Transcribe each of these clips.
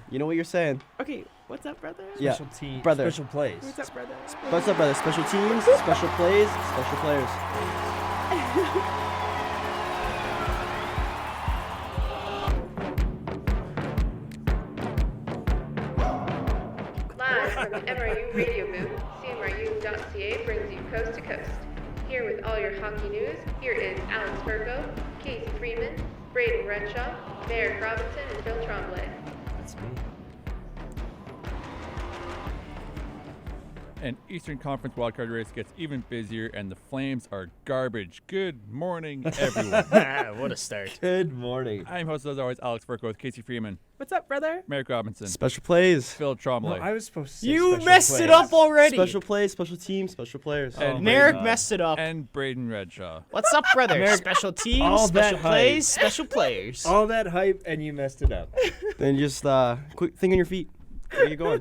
You know what you're saying. Okay, what's up, brother? Yeah. Special team. Brother. Special plays. What's up, brother? What's up, brother? Special teams, special plays, special players. Live from the MRU radio booth, CMRU.ca brings you coast to coast. Here with all your hockey news, here is Alex Virgo, Casey Freeman, Braden Renshaw, Merrick Robinson, and Phil Tremblay. That's me. An Eastern Conference wildcard race gets even busier, and the Flames are garbage. Good morning, everyone. What a start. Good morning. I'm host, as always, Alex Burko with Casey Freeman, What's up, brother? Merrick Robinson, Special plays. Phil Tremblay. Well, I was supposed to say You special messed plays. it up already. Special plays, special teams, special players. And Merrick God. messed it up. and Braden Redshaw. What's up, brother? Merrick, Special teams, all that special plays, special players. All that hype, and you messed it up. Then just quick think on your feet. Where you going?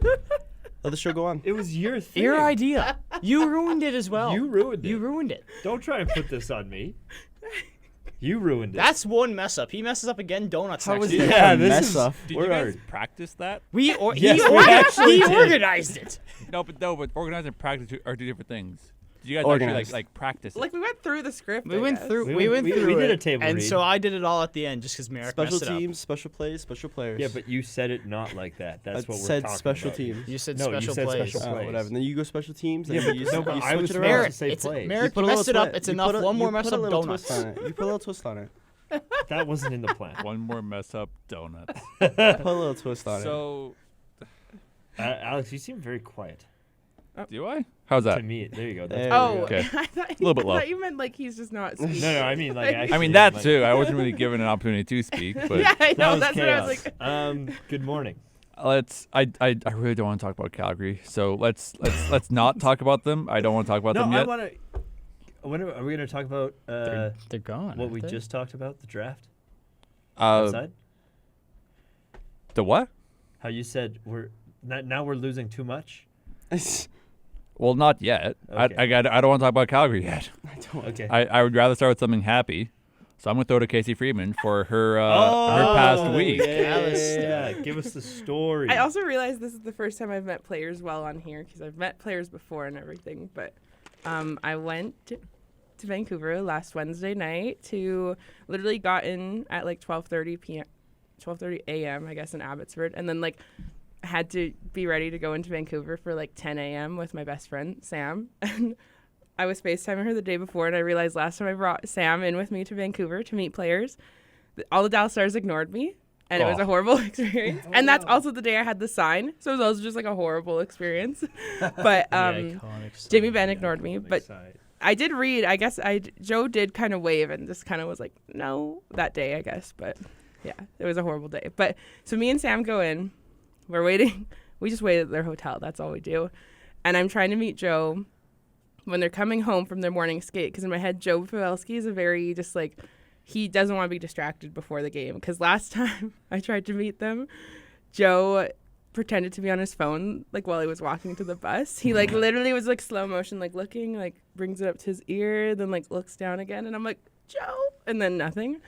Let the show go on. It was your thing. Your idea. You ruined it as well. You ruined it. You ruined it. Don't try and put this on me. You ruined it. That's one mess up. He messes up again. Donuts How next was week. that Yeah, a this mess is- up? Did We're you guys already- practice that? He Yes, we actually he did. organized it. No, but organize and practice are two different things. Did you guys Organized. actually like practice it? Like, we went through the script. We I went guess. through. We We went we through did it, a table and read. so I did it all at the end just because Merrick Special messed it up. teams, special plays, special players. Yeah, but you said it not like that. That's I what we're said talking special about. teams. You said No, you special said plays. special Oh, plays. whatever. Then you go special teams. Yeah, And but you, no, but you I switch was it supposed around. Merrick, to say it's plays. Merrick, put you a little messed it up. twist- It's you enough. put a- One more you mess put a up little donuts. twist on it. You put a little twist on it. That wasn't in the plan. One more mess up donuts. Put a little twist on it. So, Alex, you seem very quiet. do I? How's that? To me, there you go. There Oh, you Okay. I thought, Little bit low. I thought you meant like he's just not speaking. No, I mean like. Actually, I mean that like, too. I wasn't really given an opportunity to speak, but Yeah, I That know. was That's what I was chaos. like. Good morning. let's. I really don't want to talk about Calgary, so let's not talk about them. I don't want to talk about No, them I yet. want to. When are we going to talk about They're gone. what aren't we they? just talked about, the draft Uh, outside? the what? How you said now we're losing too much. Well, not yet. Okay. I don't want to talk about Calgary yet. Okay. I would rather start with something happy. So I'm gonna throw to Casey Freeman for her her past week. Yeah. Give us the story. I also realized this is the first time I've met players well on here because I've met players before and everything. But I went to Vancouver last Wednesday night to literally got in at like 12:30 a.m. I guess in Abbotsford, and then like had to be ready to go into Vancouver for like 10 a.m. with my best friend Sam. And I was FaceTiming her the day before, and I realized last time I brought Sam in with me to Vancouver to meet players, all the Dallas Stars ignored me, and it was Oh. a horrible experience. And that's also the day I had the sign, so it was also just like a horrible experience. But Jamie Benn ignored me, but I did read. I guess Joe did kind of wave and just kind of was like, no, that day, I guess. But yeah, it was a horrible day. But so me and Sam go in. We're waiting. We just wait at their hotel. That's all we do. And I'm trying to meet Joe when they're coming home from their morning skate. Because in my head, Joe Pavelski is a very just like, he doesn't want to be distracted before the game. Because last time I tried to meet them, Joe pretended to be on his phone like while he was walking to the bus. He like literally was like slow motion, like looking, like brings it up to his ear, then like looks down again. And I'm like, Joe, and then nothing.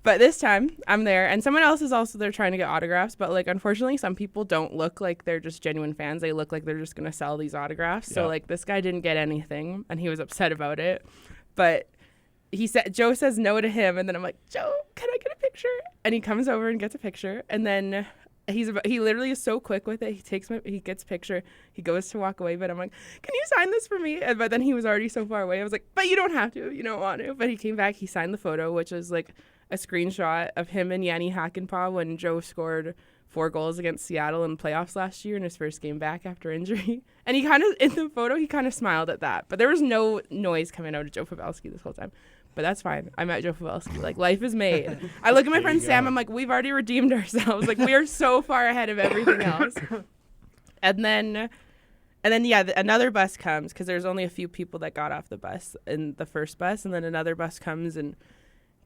But this time I'm there, and someone else is also there trying to get autographs. But like, unfortunately, some people don't look like they're just genuine fans. They look like they're just gonna sell these autographs. So Yeah. like, this guy didn't get anything, and he was upset about it. But Joe says no to him, and then I'm like, Joe, can I get a picture? And he comes over and gets a picture, and then he literally is so quick with it. He gets a picture. He goes to walk away, but I'm like, can you sign this for me? But then he was already so far away. I was like, but you don't have to. You don't want to. But he came back. He signed the photo, which is like a screenshot of him and Yanni Hakanpää when Joe scored 4 goals against Seattle in playoffs last year in his first game back after injury. And he kind of, in the photo, he kind of smiled at that. But there was no noise coming out of Joe Pavelski this whole time. But that's fine. I met Joe Pavelski. Like, life is made. I look at my friend Sam. I'm like, we've already redeemed ourselves. Like, we are so far ahead of everything else. And then yeah, another bus comes because there's only a few people that got off the bus in the first bus. And then another bus comes, and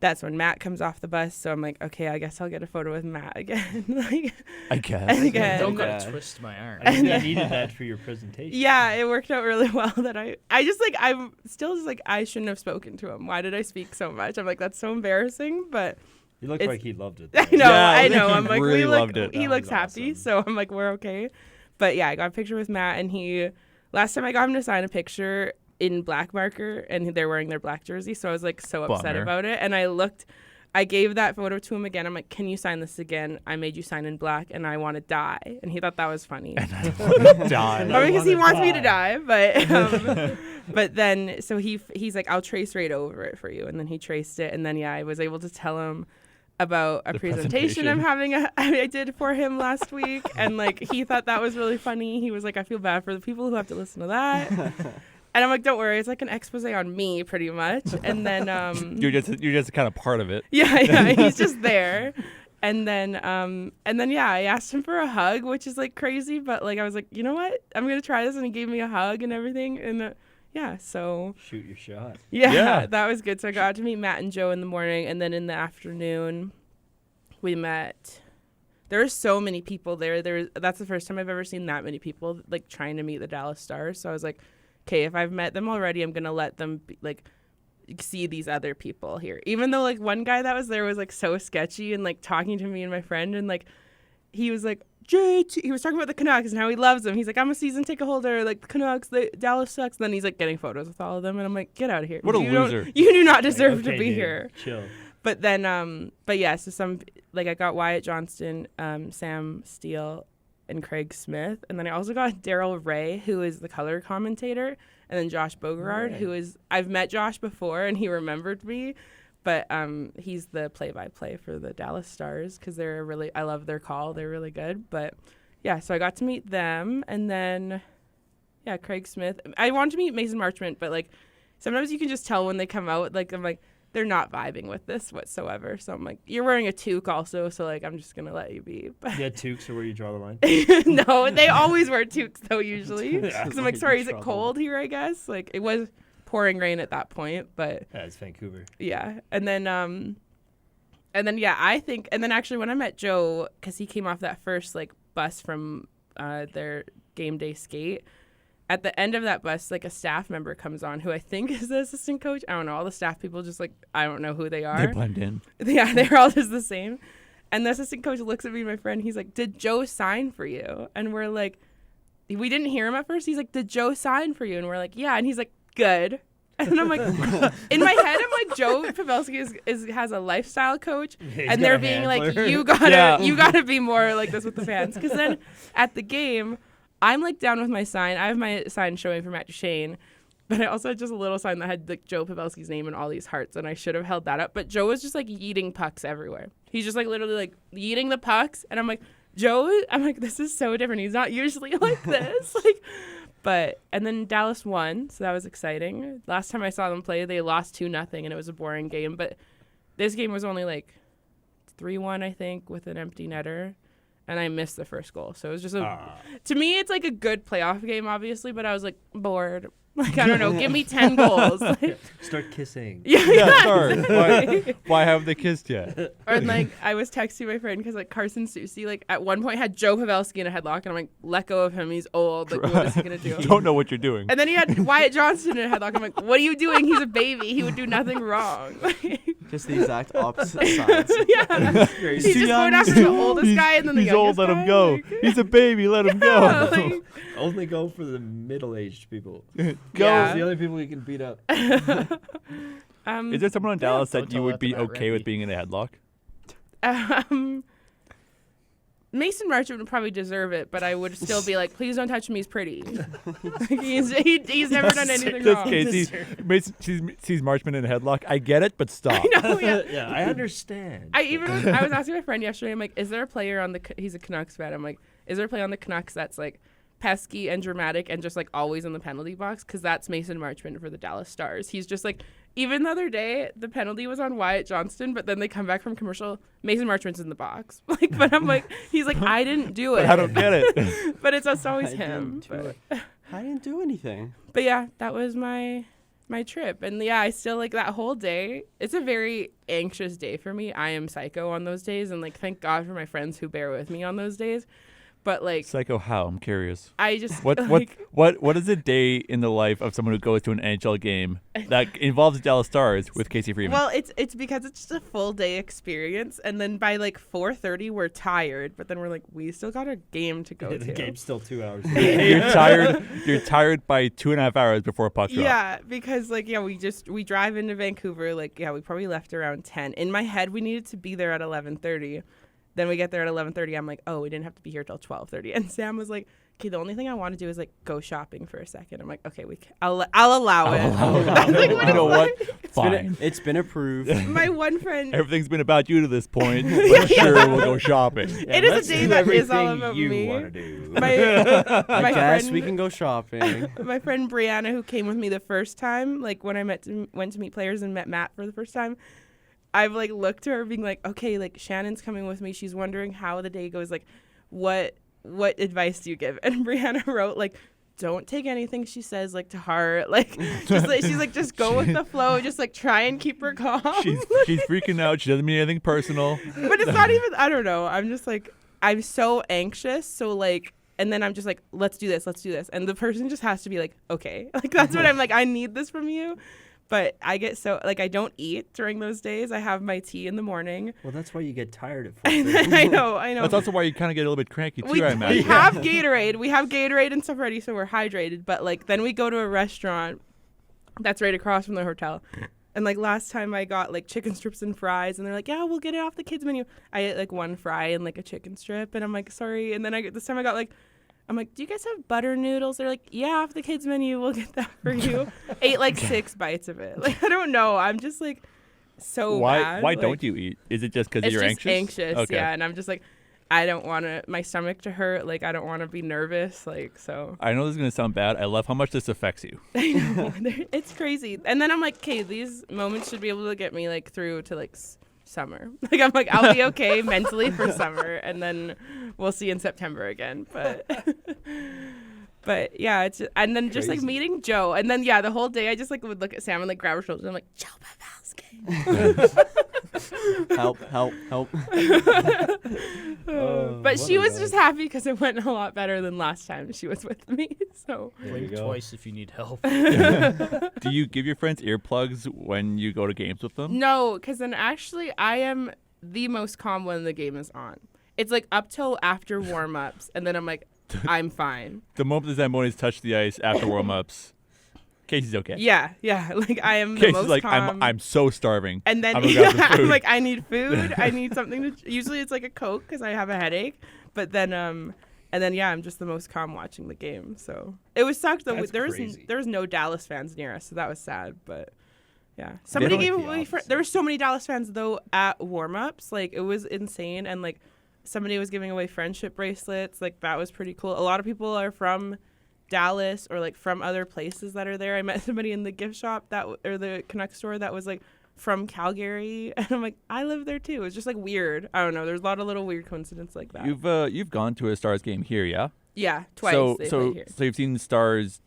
that's when Matt comes off the bus. So I'm like, okay, I guess I'll get a photo with Matt again. Like, I guess. again. Don't Yeah. gotta twist my arm. I think I needed that for your presentation. Yeah, it worked out really well that I just like, I'm still just like, I shouldn't have spoken to him. Why did I speak so much? I'm like, that's so embarrassing. But You look It's- like he loved it. I though. know, Yeah, I I think know. he I'm like, really we look, loved it. he That looks was happy, awesome. so I'm like, we're okay. But yeah, I got a picture with Matt, and last time I got him to sign a picture in black marker, and they're wearing their black jersey, so I was like so upset Bummer. about it. And I gave that photo to him again. I'm like, can you sign this again? I made you sign in black, and I want to die. And he thought that was funny. Die. Probably because he wanna wants me to die. die, but then so he's like, I'll trace right over it for you, and then he traced it, and then I was able to tell him about a The presentation I'm having I did for him last week, and like he thought that was really funny. He was like, I feel bad for the people who have to listen to that. And I'm like, don't worry, it's like an expose on me pretty much. And then You're just kind of part of it. yeah, he's just there. And then yeah, I asked him for a hug, which is like crazy, but like I was like, you know what? I'm going to try this, and he gave me a hug and everything, and yeah, so Shoot your shot. yeah, that was good. So I got to meet Matt and Joe in the morning, and then in the afternoon we met. There were so many people there. That's the first time I've ever seen that many people like trying to meet the Dallas Stars. So I was like, okay, if I've met them already, I'm gonna let them see these other people here. Even though like one guy that was there was like so sketchy and like talking to me and my friend, and like he was like, JT, he was talking about the Canucks and how he loves them. He's like, I'm a season ticket holder. Like the Canucks, Dallas sucks. And then he's like getting photos with all of them, and I'm like, get out of here. What a You don't- loser. You do not deserve Okay, to be dude, here. Chill. But then, but yeah, so I got Wyatt Johnston, Sam Steele, and Craig Smith. And then I also got Daryl Ray, who is the color commentator, and then Josh Bogard, who is, I've met Josh before and he remembered me, but he's the play-by-play for the Dallas Stars, because I love their call. They're really good. But yeah, so I got to meet them. And then, yeah, Craig Smith. I wanted to meet Mason Marchment, but like sometimes you can just tell when they come out, like I'm like, they're not vibing with this whatsoever. So I'm like, you're wearing a toque also, so like I'm just gonna let you be. But Yeah, toques are where you draw the line. no, they always wear toques though usually. Yeah, Because I'm like, sorry, is it cold here? I guess like it was pouring rain at that point, but Yeah, it's Vancouver. yeah. And then yeah, I think, and then actually when I met Joe, because he came off that first like bus from their game day skate. At the end of that bus, like a staff member comes on who I think is the assistant coach. I don't know. All the staff people just like, I don't know who they are. They blend in. Yeah, they're all just the same. And the assistant coach looks at me and my friend. He's like, did Joe sign for you? And we're like, we didn't hear him at first. He's like, did Joe sign for you? And we're like, yeah. And he's like, good. And I'm like, in my head, I'm like, Joe Pavelski has a lifestyle coach, He's and got they're a being handler. like, you gotta, Yeah. you gotta be more like this with the fans. Because then at the game, I'm like down with my sign. I have my sign showing for Matt Duchene, but I also had just a little sign that had like Joe Pavelski's name and all these hearts, and I should have held that up. But Joe was just like yeeting pucks everywhere. He's just like literally like yeeting the pucks, and I'm like, Joe, I'm like, this is so different. He's not usually like this. And then Dallas won, so that was exciting. Last time I saw them play, they lost 2-0, and it was a boring game. But this game was only like 3-1, I think, with an empty netter. And I missed the first goal. So it was just to me, it's like a good playoff game, obviously, but I was like bored. Like, I don't know, give me 10 goals. Start kissing. Yeah, sorry. Why haven't they kissed yet? Or like, I was texting my friend because like Carson Soucy, like at one point had Joe Pavelski in a headlock, and I'm like, let go of him. He's old. Like, what is he going to do? Don't know what you're doing. And then he had Wyatt Johnston in a headlock. I'm like, what are you doing? He's a baby. He would do nothing wrong. Just the exact opposite sides. Yeah. He's just going after the oldest guy and then the He's youngest old, let guy. him go. Like, He's a baby, let him yeah, go. like, Only go for the middle-aged people. Go. Yeah. The other people you can beat up. Is there someone on Dallas don't that you tell would that be to Matt okay with Reddy. being in a headlock? Mason Marchment would probably deserve it, but I would still be like, please don't touch him. He's pretty. Like, he's never done anything Just wrong. Casey sees Marchman in a headlock. I get it, but stop. No, yeah. Yeah, I understand. I was asking my friend yesterday, I'm like, is there a player on he's a Canucks fan. I'm like, is there a player on the Canucks that's like pesky and dramatic and just like always in the penalty box? Because that's Mason Marchment for the Dallas Stars. He's just like, even the other day, the penalty was on Wyatt Johnston, but then they come back from commercial, Mason Marchment's in the box. Like, but I'm like, he's like, I didn't do it. But I don't get it. But it's always I him. didn't do But, I didn't do anything. but yeah, that was my trip. And yeah, I still like that whole day. It's a very anxious day for me. I am psycho on those days, and like thank God for my friends who bear with me on those days. But like, Psycho how? I'm curious. I just What like, what is a day in the life of someone who goes to an NHL game that involves the Dallas Stars with Casey Freeman? Well, it's because it's just a full day experience, and then by like 4:30 we're tired, but then we're like, we still got a game to go The to. game's still 2 hours. You're tired. You're tired by 2.5 hours before puck drop. Yeah, because like we drive into Vancouver, like we probably left around 10. In my head, we needed to be there at 11:30. Then we get there at 11:30. I'm like, oh, we didn't have to be here till 12:30. And Sam was like, okay, the only thing I want to do is like go shopping for a second. I'm like, okay, I'll allow it. I was like, You know what? Fine. Fine. It's been approved. My one friend. Everything's been about you to this point, but sure, we'll go shopping. It is a day that is all about you me. want to do. My I guess friend, we can go shopping. my friend Brianna, who came with me the first time, like when I went to meet players and met Matt for the first time, I've like looked to her being like, okay, like Shannon's coming with me. She's wondering how the day goes. Like, what advice do you give? And Brianna wrote like, don't take anything she says like to heart. Like, just like she's like, just go with the flow. Just like try and keep her calm. She's freaking out. She doesn't mean anything personal. But it's not even. I don't know. I'm just like, I'm so anxious. So like. And then I'm just like, let's do this. And the person just has to be like, okay. Like, that's what I'm like, I need this from you. But I get so, like, I don't eat during those days. I have my tea in the morning. Well, that's why you get tired at 4:30. I know. That's also why you kind of get a little bit cranky, too, We I imagine. have Gatorade. We have Gatorade and stuff ready, so we're hydrated. But, like, then we go to a restaurant that's right across from the hotel. And, like, last time I got, like, chicken strips and fries. And they're like, yeah, we'll get it off the kids' menu. I ate, like, one fry and, like, a chicken strip. And I'm like, sorry. And then this time I got, like, I'm like, do you guys have butter noodles? They're like, yeah, off the kids' menu. We'll get that for you. Ate like 6 bites of it. Like, I don't know. I'm just like so bad. Why like, don't you eat? Is it just because it's you're just anxious? Okay. Yeah. And I'm just like, I don't want my stomach to hurt. Like, I don't want to be nervous. Like, so. I know this is going to sound bad. I love how much this affects you. I know. It's crazy. And then I'm like, okay, these moments should be able to get me like through to like summer. Like, I'm like, I'll be okay mentally for summer, and then we'll see in September again. But yeah, it's and then just like meeting Joe, and then the whole day I just like would look at Sam and like grab her shoulders. And I'm like, Joe Pavelski. help. But she was just happy because it went a lot better than last time she was with me. So Blink twice if you need help. Do you give your friends earplugs when you go to games with them? no, because then actually I am the most calm when the game is on. It's like up till after warm-ups, and then I'm like, I'm fine. The moment the Zambonis touch the ice after warm-ups, Casey's okay. Yeah. Like I am the Casey's most like, calm. I'm so starving. And then I'm gonna grab some I'm food. like, I need food. I need something to. Usually it's like a Coke because I have a headache. But then and then I'm just the most calm watching the game. So it was sucked though. That's there crazy. was no Dallas fans near us, so that was sad. But yeah, somebody like gave the away. opposite. There were so many Dallas fans though at warm-ups. Like it was insane, and like somebody was giving away friendship bracelets. Like that was pretty cool. A lot of people are from Dallas or like from other places that are there. I met somebody in the gift shop or the Canucks store that was like from Calgary, and I'm like, I live there too. It's just like weird. I don't know. There's a lot of little weird coincidences like that. You've gone to a Stars game here, yeah? Yeah, twice. So they so played here. so you've seen the Stars.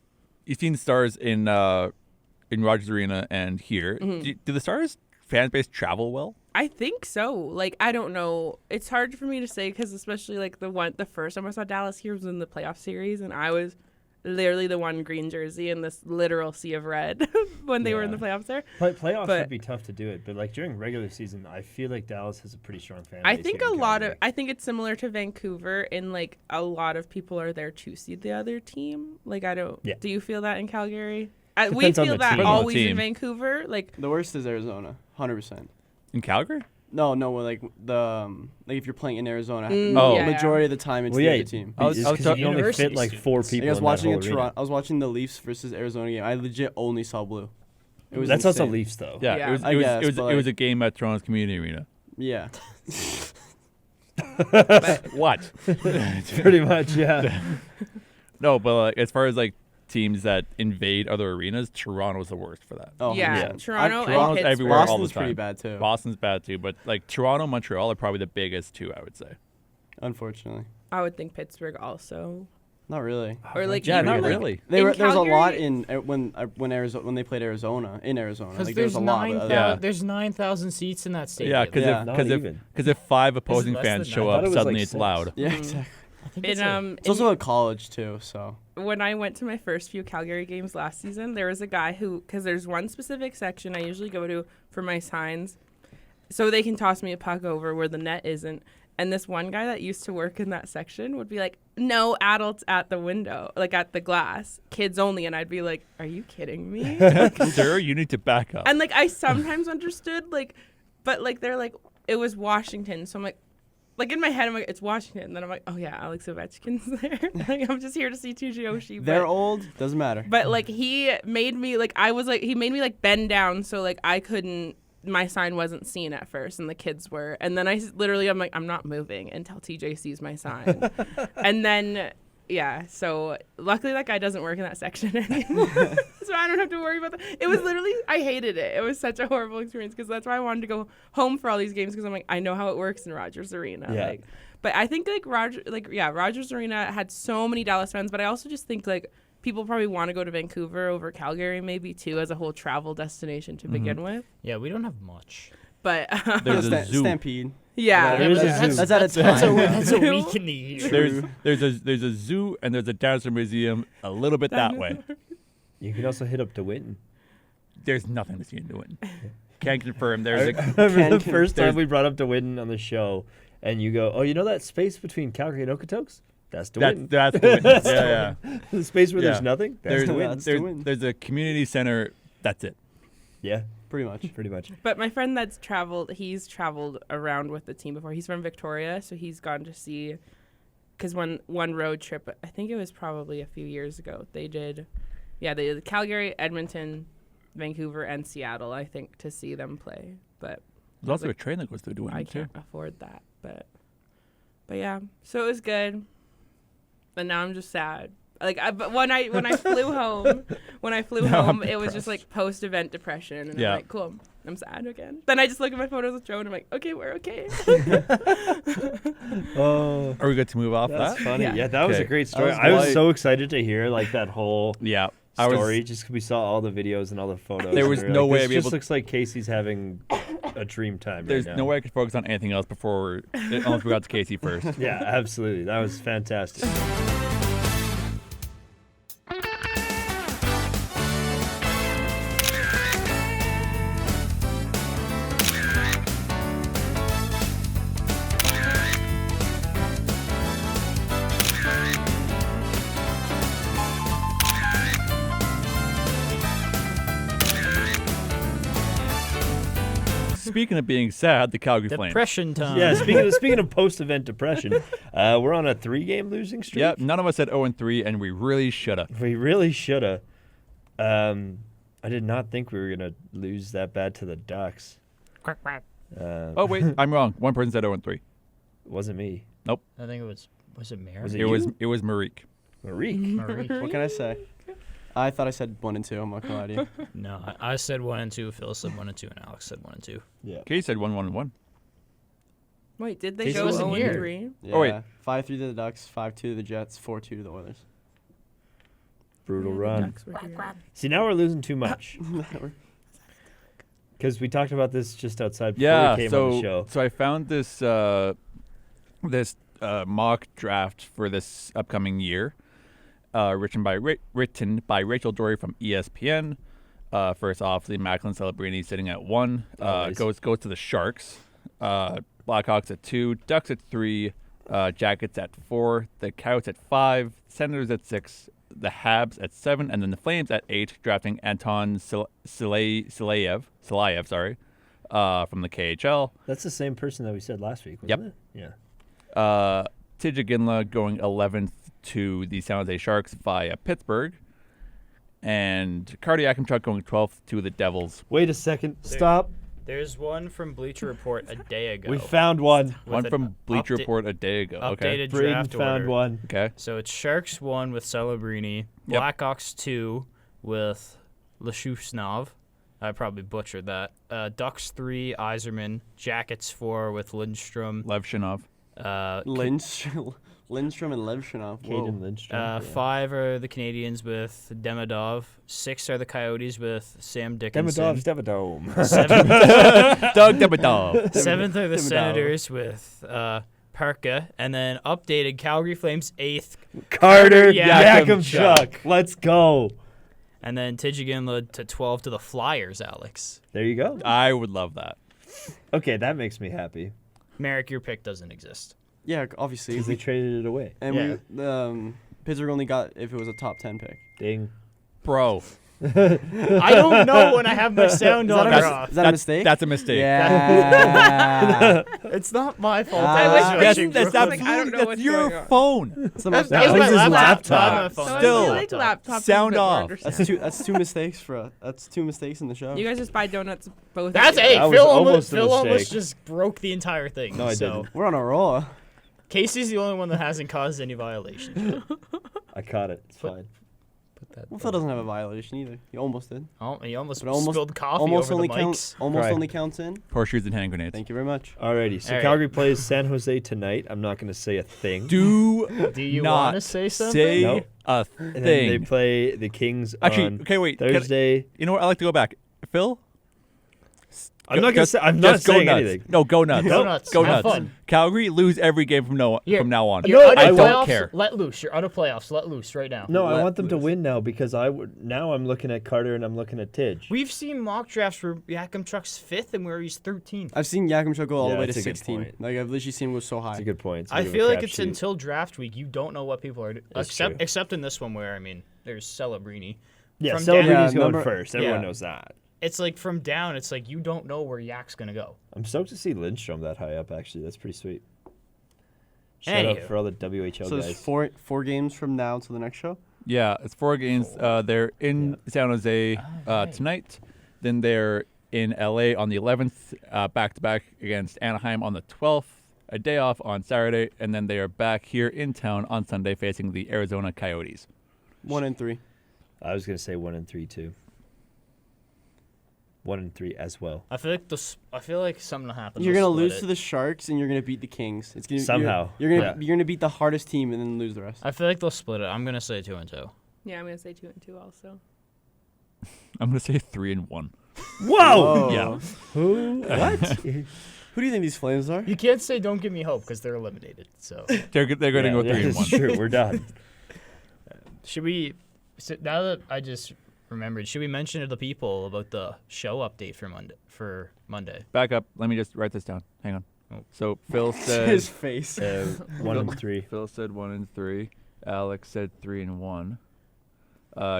You've seen the Stars in Rogers Arena and here. Mm-hmm. Do the Stars fan base travel well? I think so. Like, I don't know. It's hard for me to say because especially like the first time I saw Dallas here was in the playoff series, and I was literally the one green jersey in this literal sea of red when they were in the playoffs there. Playoffs But- would be tough to do it, but like during regular season, I feel like Dallas has a pretty strong fan I base think here a in lot Calgary. I think it's similar to Vancouver in like a lot of people are there to see the other team. Like I don't. Yeah. Do you feel that in Calgary? We Depends on feel the that team. Depends on the always in team. Vancouver. Like The worst is Arizona, 100%. In Calgary? No, like like if you're playing in Arizona, Oh. yeah, majority of the time it's Well, the yeah, other team. I was because you can only University fit like students. 4 Like, people. I was in that watching whole a arena. Toronto. I was watching the Leafs versus Arizona game. I legit only saw blue. It was That's also insane. Leafs though. Yeah, Yeah. it was I it was guess, it was, but, it was like- a game at Toronto's Community Arena. Yeah. What? Pretty much, yeah. No, but like, as far as like teams that invade other arenas, Toronto's the worst for that. Oh, yeah, 100%. Toronto and Toronto's Pittsburgh. everywhere all the Boston's time. pretty bad too. Boston's bad too, but like Toronto, Montreal are probably the biggest two, I would say. Unfortunately, I would think Pittsburgh also. not really. Or like Yeah, even, not like, really. There was a lot Calgary- in when they played Arizona in Arizona. Because Like, there was there's a lot. But Yeah. there's 9,000 seats in that stadium. Yeah, because Yeah. if Not because if even. because if 5 opposing less fans than show that. I thought up, it was suddenly like it's 6. loud. yeah, exactly. I think It's also a college too, so. When I went to my first few Calgary games last season, there was a guy because there's one specific section I usually go to for my signs, so they can toss me a puck over where the net isn't. And this one guy that used to work in that section would be like, no adults at the window, like at the glass, kids only. And I'd be like, are you kidding me? Sir, you need to back up. And like, I sometimes understood, like, but like, they're like, it was Washington. So I'm like in my head, I'm like, it's Washington. And then I'm like, oh yeah, Alex Ovechkin's there. Like, I'm just here to see TJ Oshie. They're old, doesn't matter. But like, he made me like, he made me like bend down. So like, my sign wasn't seen at first and the kids were. And then I'm like, I'm not moving until TJ sees my sign. And then, yeah, so luckily that guy doesn't work in that section anymore. So I don't have to worry about that. It was literally, I hated it. It was such a horrible experience because that's why I wanted to go home for all these games because I'm like, I know how it works in Rogers Arena. Yeah. Like, but I think Rogers Arena had so many Dallas fans, but I also just think like, people probably want to go to Vancouver over Calgary maybe too as a whole travel destination to begin with. Yeah, we don't have much. But There's a zoo. Stampede. yeah. There's a that's- zoo. That's at a time. That's a week in the year. There's a zoo and there's a dinosaur museum a little bit that way. You can also hit up DeWinton. The's nothing to see in DeWinton. Can't confirm. There's I a remember the first there's- time we brought up DeWinton on the show, and you go, "Oh, you know that space between Calgary and Okotoks? That's DeWinton. that's DeWinton. Yeah. The space where Yeah. there's nothing. That's There's, DeWinton. That's DeWinton. there's a community center. That's it. Yeah, Pretty much. pretty much. But my friend he's traveled around with the team before. He's from Victoria, so he's gone to see, because one road trip, I think it was probably a few years ago, they did Calgary, Edmonton, Vancouver, and Seattle, I think, to see them play. But There's also a train that goes through DeWinton I too. can't afford that. But yeah, so it was good. And now I'm just sad. Like, but when I flew home, it was just like post-event depression, and Yeah. I'm like, cool, I'm sad again. Then I just look at my photos with Joe, and I'm like, okay, we're okay. Oh, Are we good to move off that's that? funny. Yeah. Yeah, that was a Okay. great story. was I was light. so excited to hear like that whole Yeah. story, just 'cause we saw all the videos and all the photos. There and was we were no like, way this I'd be just able to- looks like Casey's having a dream time. There's right no now. way I could focus on anything else unless we got to Casey first. Yeah, absolutely. That was fantastic. Speaking of being sad, the Calgary Flames. Depression time. Yeah, speaking of post-event depression, we're on a 3-game losing streak. Yep, none of us said 0-3, and we really should have. We really should have. I did not think we were gonna lose that bad to the Ducks. Quack, quack. Oh wait, I'm wrong. One person said 0-3. Wasn't me. I think it was it Mary? Was It was you? it was Marique. Marie. Marie? What can I say? I thought I said 1 and 2. I'm not gonna lie to you. No, I said 1 and 2. Phil said 1 and 2, and Alex said 1 and 2. Yeah. Casey said 1-1-1. Wait, did they Casey go wasn't 0 here. 3? Yeah. Oh, wait. 5-3 to the Ducks, 5-2 to the Jets, 4-2 to the Oilers. Brutal run. Ducks were here. See, now we're losing too much. Because we talked about this just outside before Yeah, we came on the show. so I found this mock draft for this upcoming year, written by Rachel Dory from ESPN. First off, the Macklin Celebrini sitting at 1. Nice. Goes to the Sharks. Blackhawks at 2. Ducks at 3. Jackets at 4. The Coyotes at 5. Senators at 6. The Habs at 7, and then the Flames at 8, drafting Anton Silayev, from the KHL. That's the same person that we said last week, Yep. wasn't it? Yeah. Tijja Ginla going 11th to the San Jose Sharks via Pittsburgh, and Cardi Akimchuk going 12th to the Devils. Wait a second. There- Stop. There's one from Bleacher Report a day ago. We found one. with One an from Bleacher upda- Report a day ago. Okay. Updated Braden draft found order. one. Okay. So it's Sharks 1 with Celebrini, Yep. Blackhawks 2 with Lashusnov. I probably butchered that. Ducks 3, Yzerman. Jackets 4 with Lindstrom. Levshinov. Lindstrom and Levshinov. Caden Lindstrom. 5 are the Canadians with Demidov. 6 are the Coyotes with Sam Dickinson. Demidov. 7, Doug Demidov. 7th are the Demidov. Senators with Parka, and then updated Calgary Flames 8th, Carter Yakimchuk. Let's go. and then Tidjigan to 12 to the Flyers, Alex. There you go. I would love that. Okay, that makes me happy. Merrick, your pick doesn't exist. Yeah, obviously. Because they traded it away. And Yeah. Pittsburgh only got if it was a top 10 pick. Ding. Bro, I don't know when I have my sound Is that, on a, or mis- off. is that a mistake? that's a mistake. Yeah. It's not my fault. I I wish- was That's, watching that's Brooklyn. I don't know absolutely, what's that's your going on. phone. It's the That's most- That was my his laptop. laptop. Not my phone. Still. I feel like laptops Sound is a bit more off. understandable. that's two mistakes for that's two mistakes in the show. You guys just buy donuts both. That's days. hey, That was Phil almost a Phil almost mistake. just broke the entire thing. No, I so didn't. We're on a roll. Casey's the only one that hasn't caused any violations. I caught it. It's fine. Well, Phil doesn't have a violation either. He almost did. Oh, he almost But almost spilled coffee almost over only the counts. mics. Almost Right. only counts in. Horseshoes and hand grenades. Thank you very much. Alrighty, so All right. Calgary plays San Jose tonight. I'm not going to say a thing. Do you not wanna say something? Say No. a And then they thing. play the Kings Actually, on okay, wait. Thursday. You know what? I like to go back. Phil? I'm not going to say. I'm not just go saying nuts. anything. No, go nuts. Go nuts. Go Have nuts. fun. Calgary lose every game from now on. You're out I of don't playoffs, care. Let loose. You're out of playoffs. Let loose right now. No, I Let want them to loose. win now because now I'm looking at Carter and I'm looking at Tidge. We've seen mock drafts where Yakimchuk's 5th and where he's 13th. I've seen Yakimchuk go all Yeah, the way to that's a good 16. point. Like I've literally seen him go so That's high. a good point. It's a I bit of a feel like it's crapshoot. until draft week. You don't know what people are That's true. except in this one where I mean there's Celebrini. Yeah, from Celebrity's down- going number- first. Everyone Yeah. knows that. It's like from down. It's like you don't know where Yak's gonna go. I'm stoked to see Lindstrom that high up. Actually, that's pretty sweet. Shout out Anywho. for all the WHL So guys. there's four games from now to the next show. Yeah, it's 4 games. They're in San Jose tonight. Then they're in LA on the 11th, back to back against Anaheim on the 12th. A day off on Saturday, and then they are back here in town on Sunday facing the Arizona Coyotes. 1 and 3. I was gonna say 1 and 3 too. 1 and 3 as well. I feel like something will happen. You're They'll gonna split lose it. to the Sharks and you're gonna beat the Kings. It's gonna Somehow. You're gonna beat the hardest team and then lose the rest. I feel like they'll split it. I'm gonna say 2 and 2. Yeah, I'm gonna say 2 and 2 also. I'm gonna say 3 and 1. Whoa! Yeah. Who? What? Who do you think these Flames are? You can't say don't give me hope because they're eliminated. So They're going to go 3 and 1. That's true. We're done. should we? So now that I just remembered, should we mention to the people about the show update for Monday? Back up. Let me just write this down. Hang on. Oh. So Phil His said face. 1 and 3. Phil said 1 and 3. Alex said 3 and 1.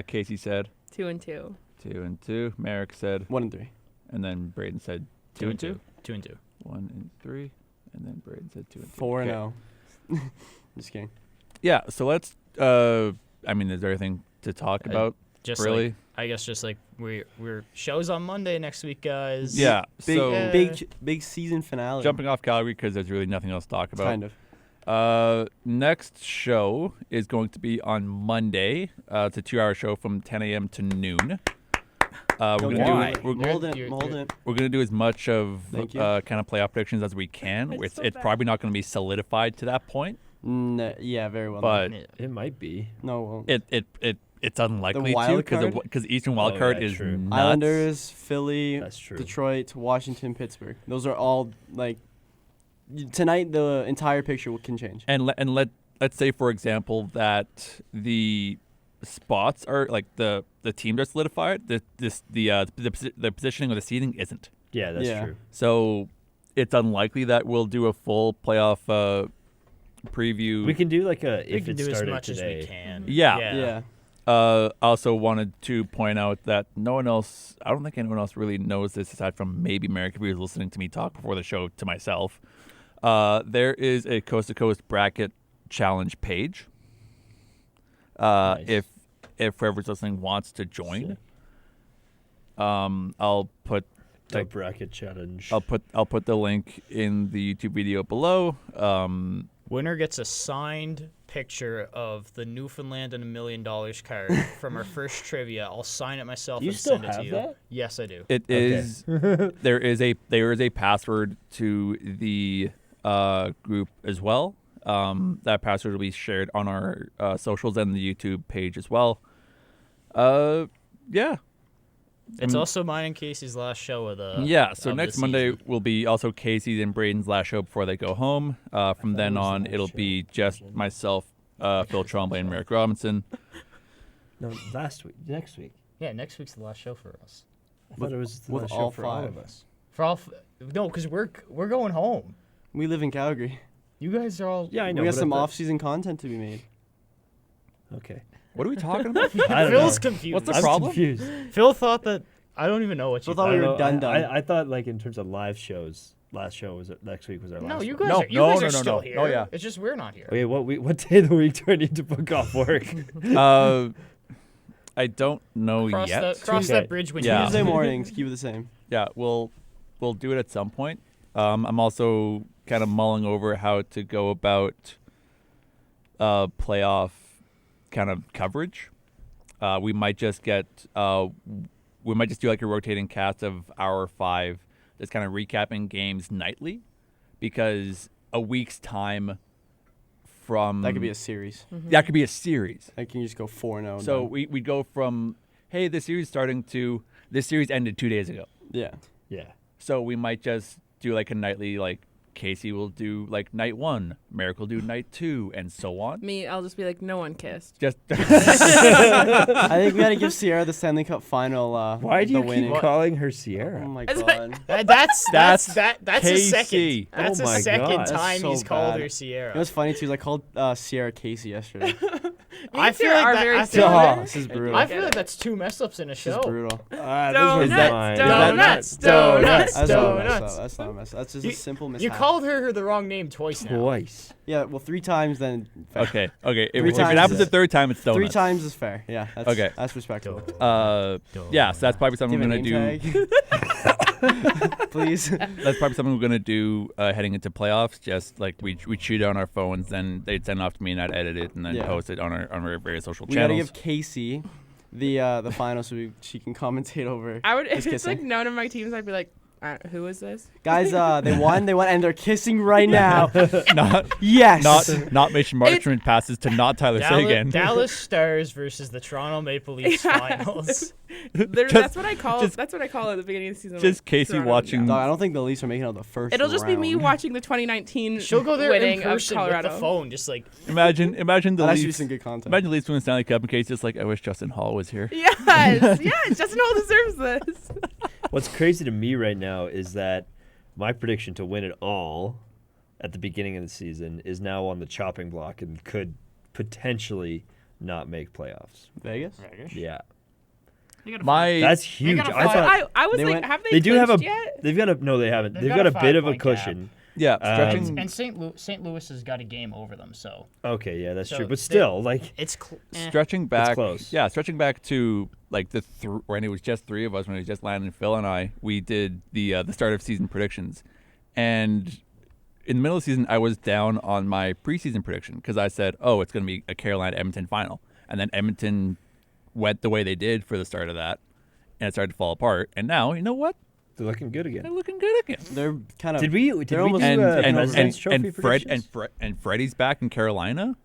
Casey said 2 and 2. 2 and 2. Merrick said, 1 and 3. and then Braden said 2 and 2. 2 and 2. 1 and 3, and then Braden said 2 and 2. 4 and Okay. 0. Just kidding. Yeah. So let's. I mean, is there anything to talk about? Just Really? like, I guess just like we're shows on Monday next week, guys. Yeah. Big So big season finale. jumping off Calgary because there's really nothing else to talk about. Kind of. Next show is going to be on Monday. It's a 2-hour show from 10 a.m. to noon. We're Go gonna Why? do we're, I'm holding it. you're- I'm holding it. we're gonna do as much of Thank you. kind of playoff predictions as we can. It's so It's bad. probably not going to be solidified to that point, Yeah, very well. but Yeah. It might be. no. it's unlikely to wild card? because Eastern wild Oh, card yeah, is true. nuts. Islanders, Philly, That's true. Detroit, Washington, Pittsburgh. Those are all like tonight. The entire picture can change. And let's say, for example, that the spots are like the teams are solidified. The positioning of the seeding isn't. Yeah, that's Yeah. true. So it's unlikely that we'll do a full playoff preview. We can do like a We if can it do as started much today. as we can. Yeah. Yeah. Also wanted to point out that no one else, I don't think anyone else really knows this aside from maybe Merrick, if he was listening to me talk before the show to myself. There is a Coast to Coast bracket challenge page. Nice. If whoever's listening wants to join, I'll put The bracket challenge. I'll put the link in the YouTube video below. Winner gets a signed picture of the Newfoundland and $1 million card from our first trivia. I'll sign it myself Do you and still send it to have you. that? Yes, I do. It is there is a password to the group as well. That password will be shared on our socials and the YouTube page as well. Yeah, It's also mine and Casey's last show of the Yeah, so of the next Monday season. will be also Casey's and Braden's last show before they go home. From then on, it'll be just myself, Phil Trombley, and Merrick Robinson. No, next week. Yeah, next week's the last show for us. I thought it was the with last all show for all five. of us. For all no, because we're going home. We live in Calgary. You guys are all. Yeah, I know. We got but I some thought- off-season content to be made. Okay. What are we talking about? I don't Phil's know. confused. What's the I'm problem? confused. Phil thought that I don't even know what you Phil thought I we don't were know. done. I thought like in terms of live shows, last show was next week was our last. No, you one. guys No, are, you no, guys no, are no, still no. here. Oh, yeah. It's just we're not here. Okay, what day of the week do I need to book off work? I don't know Cross yet. cross Okay. that bridge when Yeah. you Tuesday mornings, keep it the same. Yeah, we'll do it at some point. I'm also kind of mulling over how to go about playoff kind of coverage. We might just do like a rotating cast of our 5 that's kind of recapping games nightly, because a week's time from That could be a series. that could be a series. I can just go 4-0. and So done. we go from, hey, this series starting to this series ended 2 days ago. yeah. Yeah. So we might just do like a nightly, like Casey will do like night 1, Merrick will do night 2, and so on. Me, I'll just be like, no one kissed. Just I think we got to give Sierra the Stanley Cup final. Why do the you winning. keep calling her Sierra? Oh my That's god. That's That's a Casey. second. That's Oh a my second God. time That's so he's called bad. her You know Sierra. what's funny too is I called Sierra Casey yesterday. I feel are like that, very I feel similar. like, This is brutal. I feel like that's 2 mess ups in a This show. is brutal. Those Donuts, were mine. donuts, donuts, That's not a mess donuts. up. That's not a mess up. That's just You- a simple You mishap. called her the wrong name twice now. Twice. Yeah, well, 3 times then. Fair. okay. If 3 it times happens is- the 3rd time, it's still 3 times is fair. Yeah. That's, Okay. That's respectable. Yeah, so that's probably something Give we're a gonna name do. tag. Please. That's probably something we're gonna do heading into playoffs. Just like we shoot it on our phones, then they'd send it off to me, and I'd edit it and then Yeah. post it on our various social We got to channels. give Casey the final so she can commentate over. I would, if Just it's like kissing. none of my teams, I'd be like, who is this? Guys, they won, and they're kissing right now. not Yes. not Mason Marchman passes to not Tyler Sagan. Dallas Stars versus the Toronto Maple Leafs finals. That's what I call. That's what I call at the beginning of the season. just like, Casey Toronto watching- and Dog, I Dallas. don't think the Leafs are making out the first. It'll just be me round. watching the 2019 She'll go there winning in person of with Colorado. the phone, just like Imagine the That'd actually be Leafs. some good content. Imagine the Leafs winning the Stanley Cup, and Casey's just like, I wish Justin Hall was here. Yes, yes, Justin Hall deserves this. What's crazy to me right now is that my prediction to win it all at the beginning of the season is now on the chopping block and could potentially not make playoffs. Vegas. Yeah. My That's huge. gotta I fight. thought I was They like, went- have they do have a clinched yet? they've got a no they haven't. They've They've got got a a bit of a 5-point gap. cushion. yeah stretching. and St. Louis has got a game over them, so Okay, yeah, that's So true. But they- still, like it's Stretching back, close. yeah, stretching back to like when it was just 3 of us, when it was just Landon, Phil, and I, we did the start of season predictions, and in the middle of the season, I was down on my preseason prediction because I said, "Oh, it's going to be a Carolina-Edmonton final," and then Edmonton went the way they did for the start of that, and it started to fall apart. And now, you know what? they're looking good They're again. looking good again. They're kind of. Did we do they're almost- And President's Trophy predictions? Freddie's back in Carolina.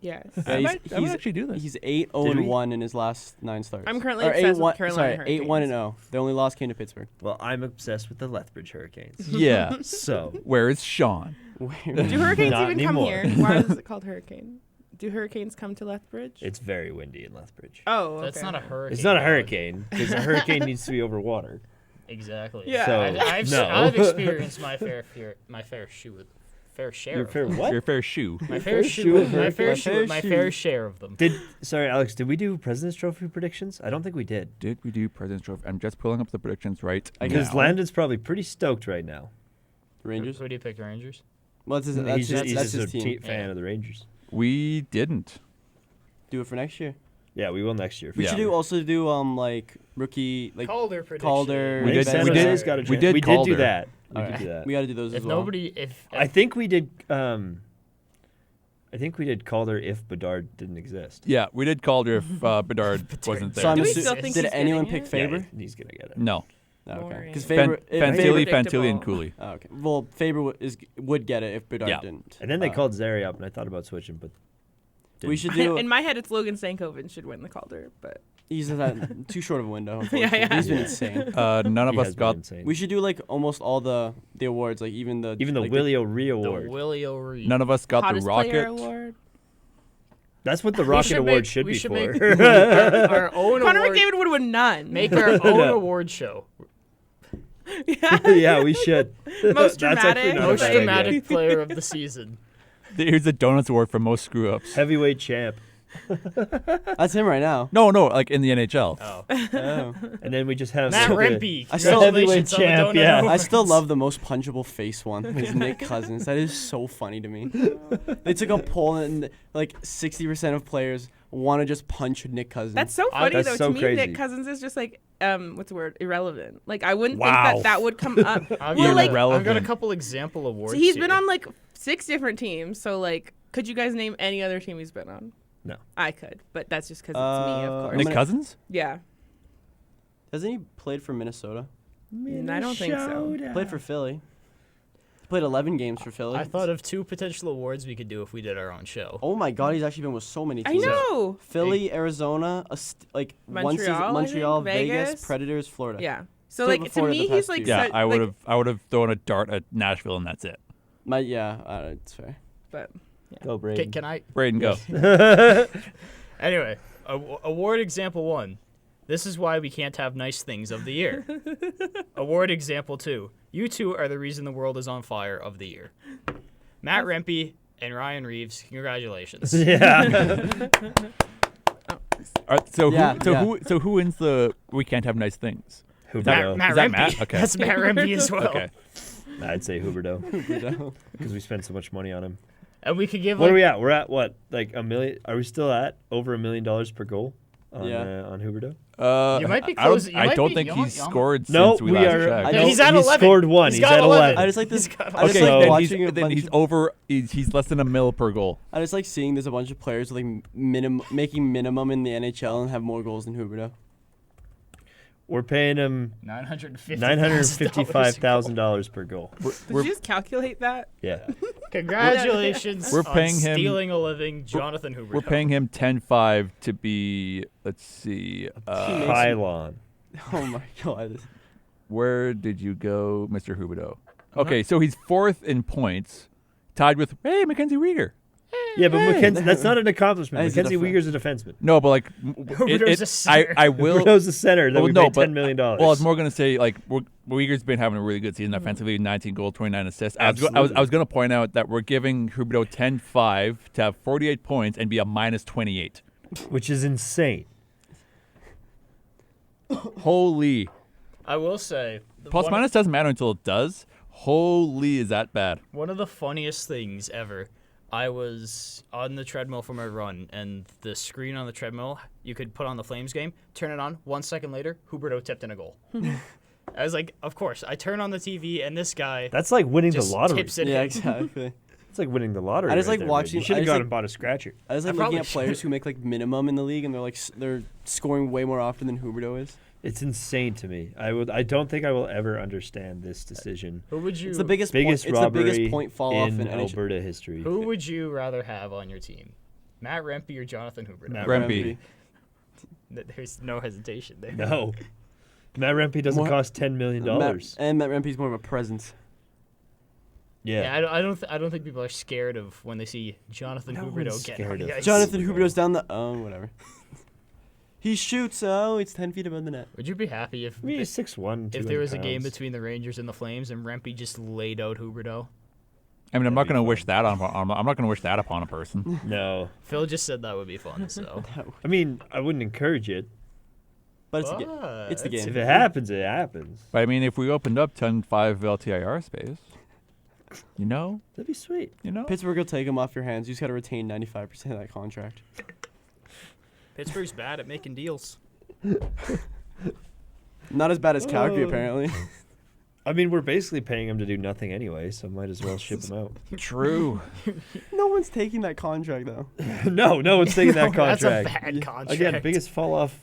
Yes. I he's- might actually do this. He's 8-0-1 in his last 9 starts. I'm currently Or obsessed with 8-1 Carolina Sorry, 8-1-0. The only loss came to Pittsburgh. Well, I'm obsessed with the Lethbridge Hurricanes. Yeah. So Where is Sean? Do hurricanes Not even come anymore. here? Why is it called hurricane? Do hurricanes come to Lethbridge? it's very windy in Lethbridge. Oh, okay. That's not a hurricane. It's not a dog. hurricane because a hurricane needs to be over water. Exactly. Yeah. So I've experienced my fair share Your of fair them. what? Your fair shoe. My fair fair shoe shoe. of My fair hurricanes? shoe. My fair share of them. Sorry, Alex, did we do President's Trophy predictions? I don't think we did. Did we do President's Trophy? I'm just pulling up the predictions right Because now. Landon's probably pretty stoked right now. Rangers. Who do you pick, the Rangers? Well, that's his, He's just that's his a team. fan Yeah. of the Rangers. We didn't. Do it for next year. Yeah, we will next year. We Yeah. should also do like rookie like Calder prediction. Calder. We did- San we did- Jose's got a we chance. did We did Calder. do that. We Alright. did do that. We got to do those If as well. nobody, if I think we did. I think we did Calder if Bedard didn't exist. Yeah, we did Calder if Bedard wasn't there. So I'm Do we assu- still think did he's anyone getting pick it? Faber? Yeah, he's gonna get it. no. Okay. Boring. Because Fan- Faber. Fantilli, predictable. Fantilli, and Cooley. Oh, okay. Well, Faber would get it if Bedard Yeah. didn't. And then they called Zary up, and I thought about switching, but We should do. In my head, it's Logan Stankoven should win the Calder, but He's had too short of a window. Yeah. He's been insane. None of He us has been got. insane. We should do like almost all the awards, like even the like, Willie O'Ree The Award. Willie O'Ree. None of us got the hottest player Rocket. award. That's what the We Rocket should Award make- should we be should for. make our own Connor award. McDavid would have won none. Make our own award show. Yeah, we should. Most That's actually dramatic. not a Most bad idea. dramatic player of the season. Here's the Donuts Award for most screw ups. Heavyweight champ. That's him right now. No, like in the NHL. Oh. Oh. And then we just have Matt some- Rempe. I still- Congratulations on the Heavyweight champ, donut yeah. award. I still love the most punchable face one. Is Nick Cousins. That is so funny to me. They took a poll and like 60% of players want to just punch Nick Cousins. That's so funny That's though. so To me, crazy. Nick Cousins is just like what's the word? Irrelevant. Like I wouldn't Wow. think that would come up. I've Well, got, like- I've got a Irrelevant. couple example awards. So he's been here. on like 6 different teams. So like, could you guys name any other team he's been on? No. I could, but that's just because it's me, of course. Nick Cousins? Yeah. Hasn't he played for Minnesota? I don't think so. Played for Philly. He played 11 games for Philly. I thought of 2 potential awards we could do if we did our own show. Oh my God, he's actually been with so many I teams. know. Philly, Arizona, like one season, Montreal, I Montreal, think, Vegas, Vegas. Predators, Florida. Yeah. So Played like to before the me, past he's like two. Yeah, such, I would like, have. I would have thrown a dart at Nashville, and that's it. It's fair. But Go, Brady. Can I? Braden, go. Anyway, award example 1. This is why we can't have nice things of the year. Award example 2. You two are the reason the world is on fire of the year. Matt Rempe and Ryan Reeves, congratulations. Yeah. All right, so Yeah, who wins the We Can't Have Nice Things? Huberdeau. Matt Is that Rempe. Matt? Okay. That's Matt Rempe as well. Okay. I'd say Huberdeau because we spent so much money on him. And we could give What like, are we at? We're at what? Like $1 million? Are we still at over $1 million per goal on Yeah. on Huberdeau? You might be I don't, close- you I might don't be think young- he's young. scored No, since we we last are. checked. No, he's at he 11. scored one. He's He's, got at 11. I just like this. I just Okay, like then watching a he's, then bunch he's of- over. He's less than $1 million per goal. I just like seeing there's a bunch of players like making minimum in the NHL and have more goals than Huberdeau. We're paying him $955,000. $955,000 per goal. did you just calculate that? Yeah. Congratulations We're on paying him- stealing a living, Jonathan Huberdeau. We're paying him 10.5 to be. Let's see. Pylon. Oh my God. Where did you go, Mr. Huberdeau? Okay, so he's 4th in points, tied with Mackenzie Weegar. Yeah, but Mackenzie, that's not an accomplishment. He's a Mackenzie defense. Weegar's a defenseman. No, but like, Huberdeau's a center. I will. Huberdeau's the center that Well, we no, paid but- $10 million. Well, I was more gonna say like Weegar's been having a really good season offensively, 19 goals, 29 assists. I was gonna point out that we're giving Huberdeau 10.5 to have 48 points and be a minus 28. Which is insane. Holy! I will say, Plus minus doesn't matter until it does. Holy, is that bad? one of the funniest things ever. I was on the treadmill for my run, and the screen on the treadmill, you could put on the Flames game, turn it on, 1 second later, Huberdeau tipped in a goal. I was like, of course. I turn on the TV, and this guy That's like winning the just lottery. tips it Yeah, in. exactly. It's like winning the lottery. I just right like there, watching- man. You should I have just gone like- and bought a scratcher. I just like I looking probably at players who make like minimum in the league and they're scoring way more often than Huberdeau is. It's insane to me. I don't think I will ever understand this decision. Who would you? It's the biggest Biggest point. It's the robbery biggest point fall off in in NHL. Alberta history. Who would you rather have on your team, Matt Rempe or Jonathan Huberdeau? Matt Rempe. There's no hesitation there. No. Matt Rempe doesn't More- cost $10 million. Matt Rempe's more of a presence. Yeah. I don't think people are scared of when they see Jonathan No Huberdeau one's getting on scared the of ice. Jonathan Huberdeau's down the whatever. He shoots. Oh, it's 10 feet above the net. Would you be happy if I mean, he's 6'1", if there was a 200 game pounds. between the Rangers and the Flames and Rempe just laid out Huberdeau? I mean, I'm That'd not be gonna fun. wish that on. I'm not gonna wish that upon a person. No. Phil just said that would be fun. So I mean, I wouldn't encourage it. But it's the game. But It's the game. If it happens, it happens. But I mean, if we opened up 10.5 LTIR space, you know, That'd be sweet. Pittsburgh will take him off your hands. You just got to retain 95% of that contract. Pittsburgh's bad at making deals. Not as bad as Calgary, apparently. I mean, we're basically paying him to do nothing anyway, so might as well ship him out. true. No one's taking that contract though. No one's taking that That's a contract. bad contract. Again, biggest fall off.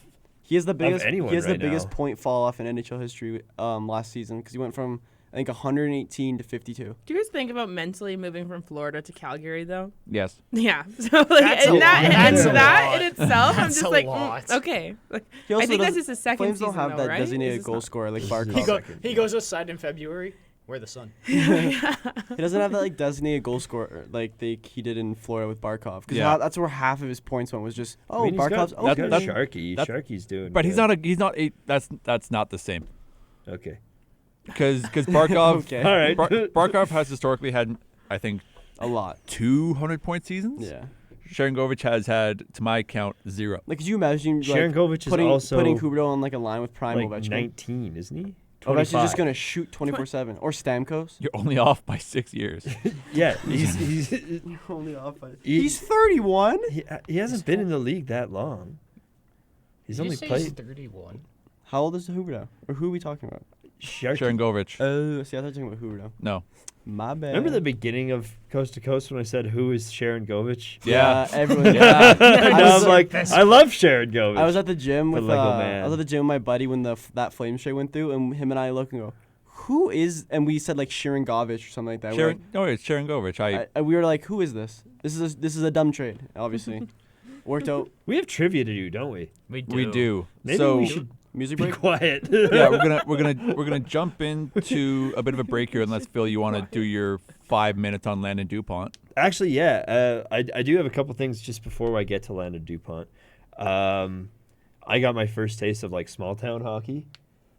He has the biggest. anyone He has the right biggest now. point fall off in NHL history last season because he went from I think 118 to 52. Do you guys think about mentally moving from Florida to Calgary though? Yes. Yeah. So like That's a lot. That's a lot. in itself, I'm That's just a like, lot. okay. Like, He I also think that's doesn't- just his second Flames season don't have though, that right? designated Is goal this scorer like This is Barkov. his He goes outside in February. We're the sun. He doesn't have that like designated goal scorer like he did in Florida with Barkov. Because Yeah. that's where half of his points went was just I mean, he's got- Barkov's okay. that's Sharky. that- Sharky's doing. But he's good. not a. That's not the same. Okay. Because Barkov. Okay. All right. Barkov has historically had, I think, A lot. 200-point seasons. Yeah. Sharangovich has had, to my count, 0. Like, could you imagine like, Sharangovich is putting also Huberdeau on like a line with prime like Ovechkin? 19, isn't he? Ovechkin's 25. just gonna shoot 24/7. Or Stamkos. You're only off by 6 years. Yeah, he's Only off by. He- He's 31. he hasn't been in the league that long. He's Did you only say played. he's 31. How old is Huberdeau? Or who are we talking about? Sharky. Sharangovich. Oh, see, I thought you were talking about Huberdeau. No. My bad. Remember the beginning of Coast to Coast when I said who is Sharon Govich? Yeah. everyone. Yeah. I was was like, I love Sharon Govich. I was at the gym The with Lego man. I was at the gym with my buddy when that Flames trade went through, and him and I look and go, who is? And we said like Sharangovich or something like that. We're It's Sharangovich. we were like, who is this? This is a dumb trade. Obviously, worked out. We have trivia to do, don't we? We do. Maybe so we should Music be break. quiet. yeah, we're gonna jump into a bit of a break here, unless Phil, you want to do your 5 minutes on Landon DuPont. Actually, yeah. I do have a couple things just before I get to Landon DuPont. I got my first taste of like small town hockey.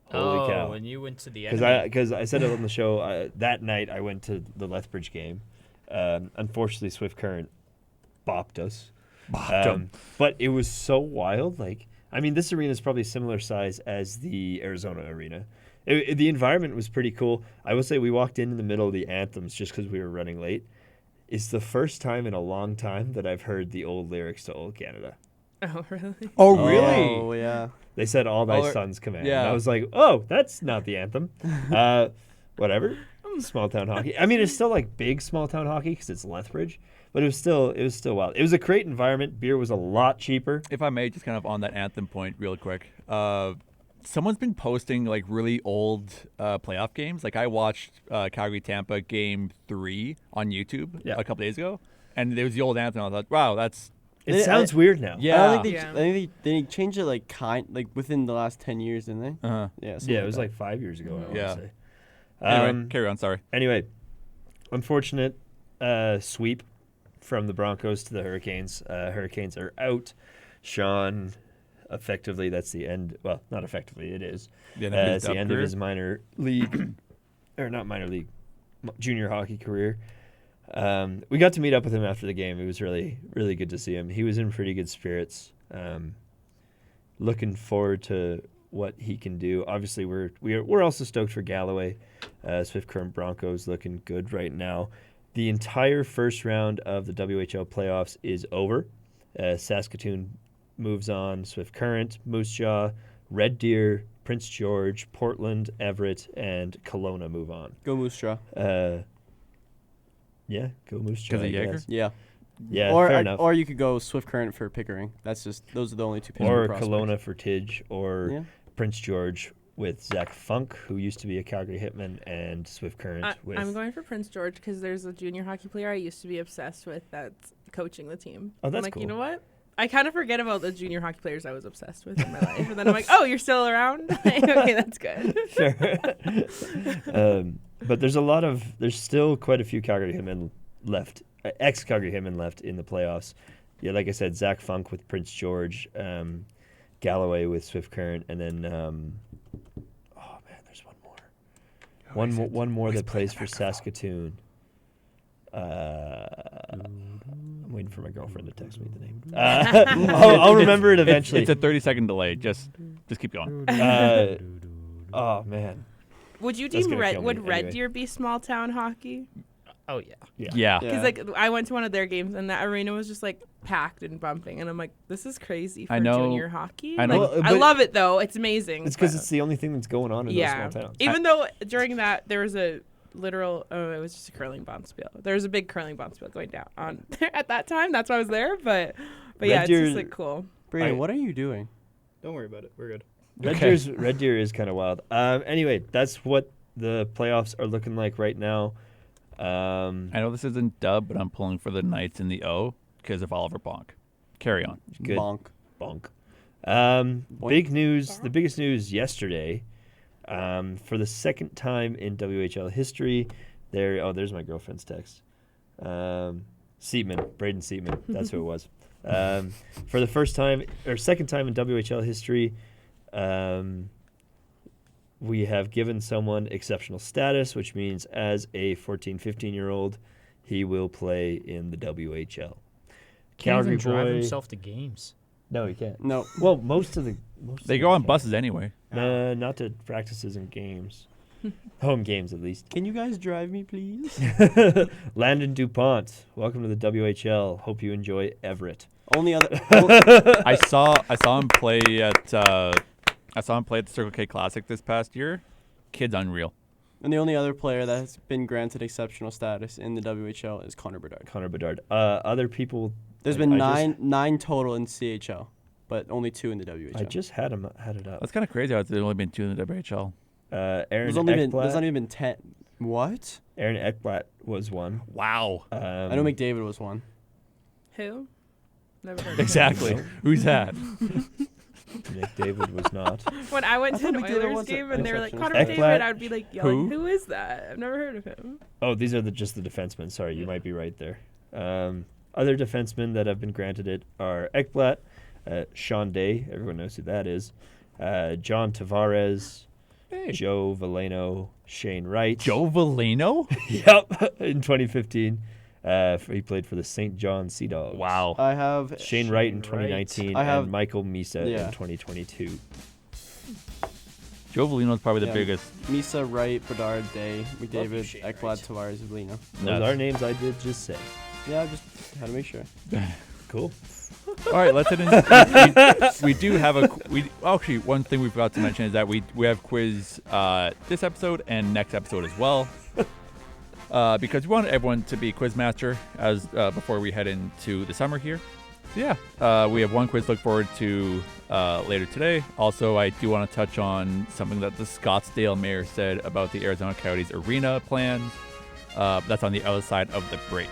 Holy cow! When you went to the Because I said it on the show that night. I went to the Lethbridge game. Unfortunately, Swift Current bopped us. But it was so wild. Like, I mean, this arena is probably similar size as the Arizona arena. The environment was pretty cool. I will say we walked in the middle of the anthems just because we were running late. It's the first time in a long time that I've heard the old lyrics to Old Canada. Oh, really? Oh, really? Oh yeah. They said all thy Oh, sons command. yeah. And I was like, oh, that's not the anthem. Whatever. Small town hockey. I mean, it's still like big small town hockey because it's Lethbridge, but it was still wild. It was a great environment. Beer was a lot cheaper. If I may, just kind of on that anthem point real quick. Someone's been posting like really old playoff games. Like I watched Calgary Tampa game 3 on YouTube a couple days ago, and there was the old anthem. I thought, wow, that's It sounds weird now. Yeah. I don't think Yeah. I think they changed it like within the last 10 years, didn't they? uh-huh. Yeah. something Yeah, it was that. like 5 years ago. I Yeah. want to say. Anyway, carry on. Sorry. Anyway, unfortunate sweep from the Broncos to the Hurricanes. Hurricanes are out. Sean, effectively, that's the end. Well, not effectively, it is. The end of his It's the dub end of career. his minor league, or not minor league, junior hockey career. We got to meet up with him after the game. It was really, really good to see him. He was in pretty good spirits. Looking forward to what he can do. Obviously, we're also stoked for Galloway. Swift Current Broncos looking good right now. The entire first round of the WHL playoffs is over. Saskatoon moves on. Swift Current, Moose Jaw, Red Deer, Prince George, Portland, Everett, and Kelowna move on. Go Moose Jaw. Yeah, go Moose Jaw. 'Cause of I Jaeger? guess. Yeah. Yeah, or fair enough. or you could go Swift Current for Pickering. Those are the only two. Or Pittsburgh prospects. Kelowna for Tidge, or Yeah. Prince George with Zach Funk, who used to be a Calgary Hitman, and Swift Current with. I'm going for Prince George because there's a junior hockey player I used to be obsessed with that's coaching the team. Oh, that's I'm like, cool. you know what? I kind of forget about the junior hockey players I was obsessed with in my life. And then I'm like, oh, you're still around? Okay, that's good. Sure. But there's still quite a few Calgary Hitmen left, ex-Calgary Hitmen left in the playoffs. Yeah, like I said, Zach Funk with Prince George, Galloway with Swift Current, and then, oh man, there's one more. One more that plays for Saskatoon. I'm waiting for my girlfriend to text me the name. I'll remember it eventually. It's a 30-second delay. Just keep going. Oh man. Would you That's deem gonna kill me. Would Red Anyway. Deer be small town hockey? Oh yeah. Yeah. Yeah. Because like I went to one of their games and that arena was just like packed and bumping, and I'm like, this is crazy for I know- junior hockey. I know. Like, Well, I but love it though; it's amazing. It's because but- it's the only thing that's going on in yeah. those small towns. Even though during that there was a literal, it was just a curling bonspiel. There was a big curling bonspiel going down on at that time. That's why I was there. But yeah, it's Deer- just like cool. Brayden, what are you doing? Don't worry about it. We're good. Red Deer is kind of wild. Anyway, that's what the playoffs are looking like right now. I know this isn't dub, but I'm pulling for the Knights in the O because of Oliver Bonk. Carry on. Good. Bonk. Big news. The biggest news yesterday. For the second time in WHL history, there's my girlfriend's text. Braden Seatman. That's who it was. For the second time in WHL history, we have given someone exceptional status, which means as a 14, 15-year-old, he will play in the WHL. Calgary drive himself to games. No, he can't. No. Well, most of They go on buses anyway. not to practices and games. Home games, at least. Can you guys drive me, please? Landon DuPont, welcome to the WHL. Hope you enjoy Everett. Only other. I saw him play at the Circle K Classic this past year. Kid's unreal. And the only other player that has been granted exceptional status in the WHL is Connor Bedard. Other people. There's been nine total in CHL, but only 2 in the WHL. I just had it up. That's kind of crazy how there's only been 2 in the WHL. Aaron there's not even 10. What? Aaron Ekblad was one. Wow. I know McDavid was one. Who? Never heard of Exactly. Who's that? Nick David was not. him. When I went to an thought McDavid Oilers was game an and they were like, exception. Connor Ekblad. McDavid, I would be like, yelling, Who? who is that? I've never heard of him. Oh, these are just the defensemen. Sorry, you might be right there. Other defensemen that have been granted it are Ekblad, Sean Day, everyone knows who that is, John Tavares, Joe Valeno, Shane Wright. Joe Valeno? Yep, in 2015. He played for the St. John Sea Dogs. Wow. I have Shane Wright in 2019 I have- and Michael Misa yeah. in 2022. Joe Valeno's probably the Yeah. biggest. Misa, Wright, Bedard, Day, you, McDavid, Shane Ekblad, Wright. Tavares, Velino. Those are names I did just say. Yeah, I just had to make sure. Cool. All right, let's head in. We do have actually, one thing we forgot to mention is that we have quiz this episode and next episode as well. Because we want everyone to be quiz master as before we head into the summer here. So yeah, we have one quiz to look forward to later today. Also, I do want to touch on something that the Scottsdale mayor said about the Arizona Coyotes arena plans. That's on the other side of the break.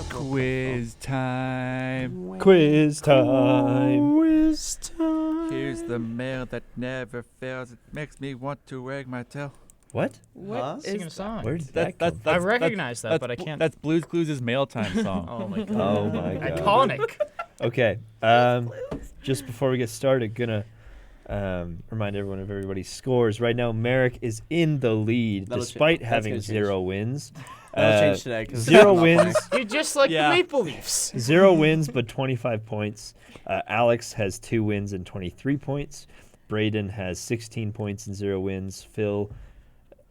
Quiz time. Quiz time. Quiz time. Here's the mail that never fails. It makes me want to wag my tail. What? Huh? Singing a song. Where did that come I recognize that, but I can't. That's Blues Clues' mail time song. Oh my god. Oh my god. Iconic. Okay. Just before we get started, gonna remind everyone of everybody's scores. Right now, Merrick is in the lead That'll despite change. That's having gonna change. 0 wins. That'll change today. 'Cause 0 I'm not wins. You're just like Yeah. the Maple Leafs. 0 wins, but 25 points. Alex has 2 wins and 23 points. Braden has 16 points and 0 wins. Phil,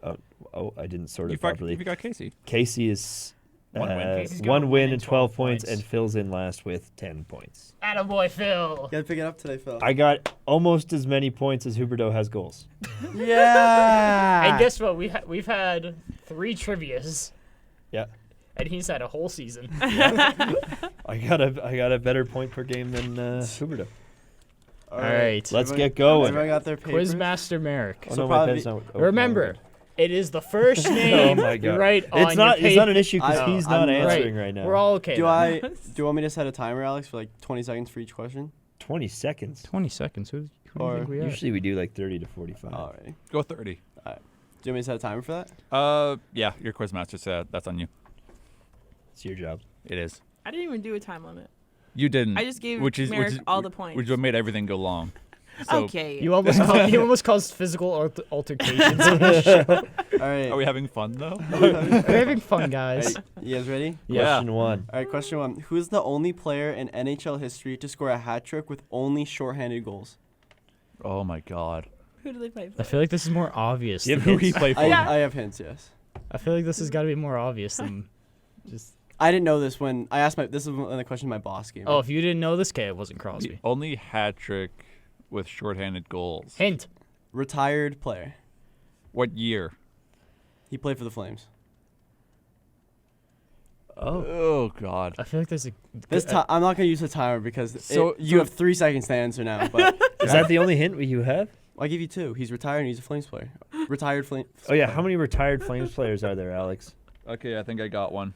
I didn't sort it properly. You got Casey. Casey is One win. Casey's got 1 a win and 12 points, and Phil's in last with 10 points. Attaboy, Phil. Gotta pick it up today, Phil. I got almost as many points as Huberdeau has goals. Yeah. And guess what? We've had 3 trivias, Yeah. and he's had a whole season. I got a better point per game than Huberdeau. All right. Let's get going. Everyone got their papers? Quizmaster Merrick. Oh, So no, my probably- pen's not- oh, Remember, no. it is the first name Oh my you God. write on It's not. your It's not paper. an issue because I- he's not I'm right. answering right now. We're all okay. Do then. do you want me to set a timer, Alex, for like 20 seconds for each question? 20 seconds. 20 seconds. Who do you Or think we are? Usually we do like 30 to 45. Alrighty. Go 30. Do you want me to set a timer for that? Yeah, your quiz master said that's on you. It's your job. It is. I didn't even do a time limit. You didn't. I just gave which is Merrick all the points. Which is what made everything go long. So, Okay. You almost caused physical altercations on the show. Alright. Are we having fun though? We're having fun, guys. Alright, you guys ready? Yeah. Question 1. Alright, question 1. Who is the only player in NHL history to score a hat trick with only shorthanded goals? Oh my God. Who do they play for? I feel like this is more obvious. Give Who hints. he played for? I have hints, yes. I feel like this has got to be more obvious than just. I didn't know this when I asked this is one of the questions my boss gave me. Oh, if you didn't know this, it wasn't The Crosby. only hat trick with shorthanded goals. Hint. Retired player. What year? He played for the Flames. Oh God. I feel like there's a. I'm not gonna use the timer because So- you have 3 seconds to answer now. But Is that the only hint you have? I'll give you 2. He's retired and he's a Flames player. Retired Flames. Oh yeah, how many retired Flames players are there, Alex? Okay, I think I got one.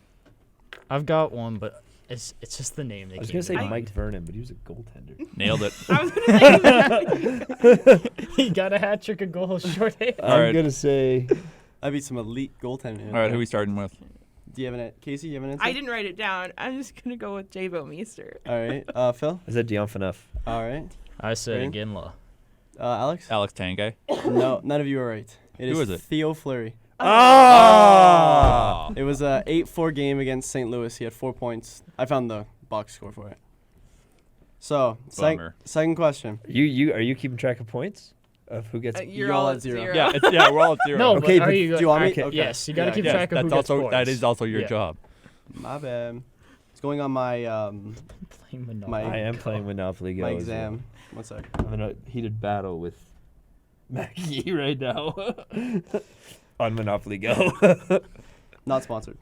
I've got one, but it's just the name. I was gonna say Mike Vernon, but he was a goaltender. Nailed it. I was gonna say He got a hat trick, a goal, short hand. All I'm right. gonna say I beat some elite goaltending. All right, who are we starting with? Do you have an Casey? You have an answer? I didn't write it down. I'm just gonna go with J-Bo Meester. All right. Phil. is that Dion Phaneuf? All right. I said Green? Ginla. Alex. Alex Tanguay. No, none of you are right. Who is it? Theo Fleury. Oh. It was a 8-4 game against St. Louis. He had 4 points. I found the box score for it. So, Bummer. second question. Are you keeping track of points of who gets? You're all all at at zero. 0. Yeah, we're all at 0. No, Okay, but are but you? do you want me? Okay. Okay. Yes, you got to Yeah, keep yeah, track of that's who gets also points. that is also your Yeah. job. My bad. It's going on my Playing Monopoly. My- I am playing Monopoly Go. my as well. exam. 1 sec. I'm in a heated battle with Maggie right now on Monopoly Go. Not sponsored.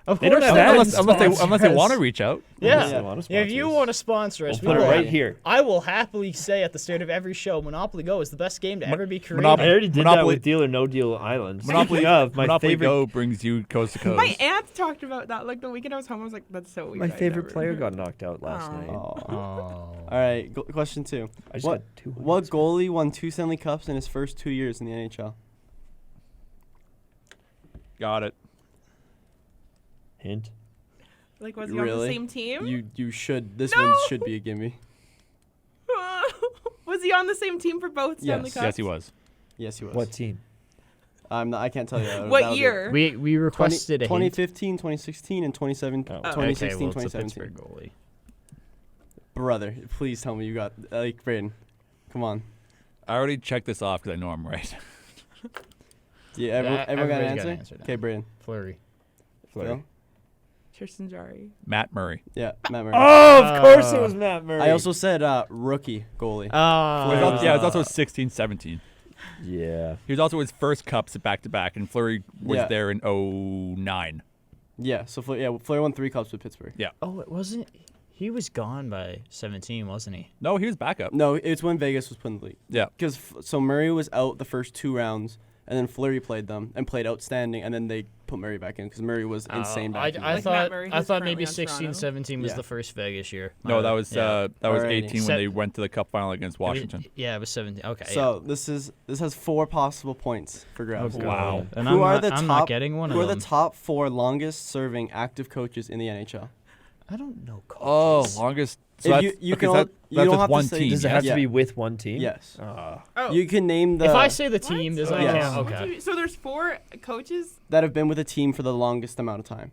Of They don't course have not. ads. Unless they want to reach out. Yeah. They wanna If sponsor you us. want to sponsor us, We'll put it right here. I will happily say at the start of every show, Monopoly Go is the best game to ever be created. I already did that Monopoly- with Deal or No Deal Island. Monopoly Speaking of, my Monopoly favorite Go brings you coast to coast. My aunt talked about that like the weekend I was home. I was like, that's so weird. my I favorite never- player got knocked out last Aw. night. Oh. Oh. All right. Question 2. I just What- got 200. What goalie won 2 Stanley Cups in his first 2 years in the NHL? Got it. Hint? Like, was he on the Really? same team? You should. This No! one should be a gimme. Was he on the same team for both Stanley Yes. Cups? Yes, he was. Yes, he was. What team? I can't tell you. What That'll be- year? We requested a hint. 2015, 2016, and 2017. Oh. Okay, 2016, well, it's a 2017. Pittsburgh goalie. Brother, please tell me you got Braden. Come on. I already checked this off because I know I'm right. Yeah, everyone got an everybody's got answer? an answer now. Okay, Braden. Flurry. Phil? Tristan Jarry. Matt Murray. Yeah, Matt Murray. Oh, of course it was Matt Murray. I also said rookie goalie. Oh. Yeah, it was also 16, 17. Yeah. He was also his first cups back to back, and Fleury was Yeah. there in 09. Yeah, so Fleury won 3 cups with Pittsburgh. Oh, it wasn't. He was gone by 17, wasn't he? No, he was backup. No, it's when Vegas was put in the league. Yeah. Because so Murray was out the first 2 rounds, and then Fleury played them and played outstanding, and then they put Murray back in because Murray was insane back then. I Like Matt thought Murray, I who's thought currently maybe on 16, Toronto. 17 was Yeah. the first Vegas year. No, that was Alrighty. 18 when they went to the Cup final against Washington. Yeah, it was 17. Okay. So this has 4 possible points for grabs. God. Wow. And Who I'm are not, the I'm top? not getting one Who are of the them. top 4 longest serving active coaches in the NHL? I don't know. Oh, Coaches. longest. If So that's, you okay, can so al- that, you that's don't just have to one say- team. Does it yeah? have Yeah. to be with one team? Yes. Oh. You can name the If I say the team, What? does that Yes. count? What Okay. do you- so there's 4 coaches. that have been with a team for the longest amount of time.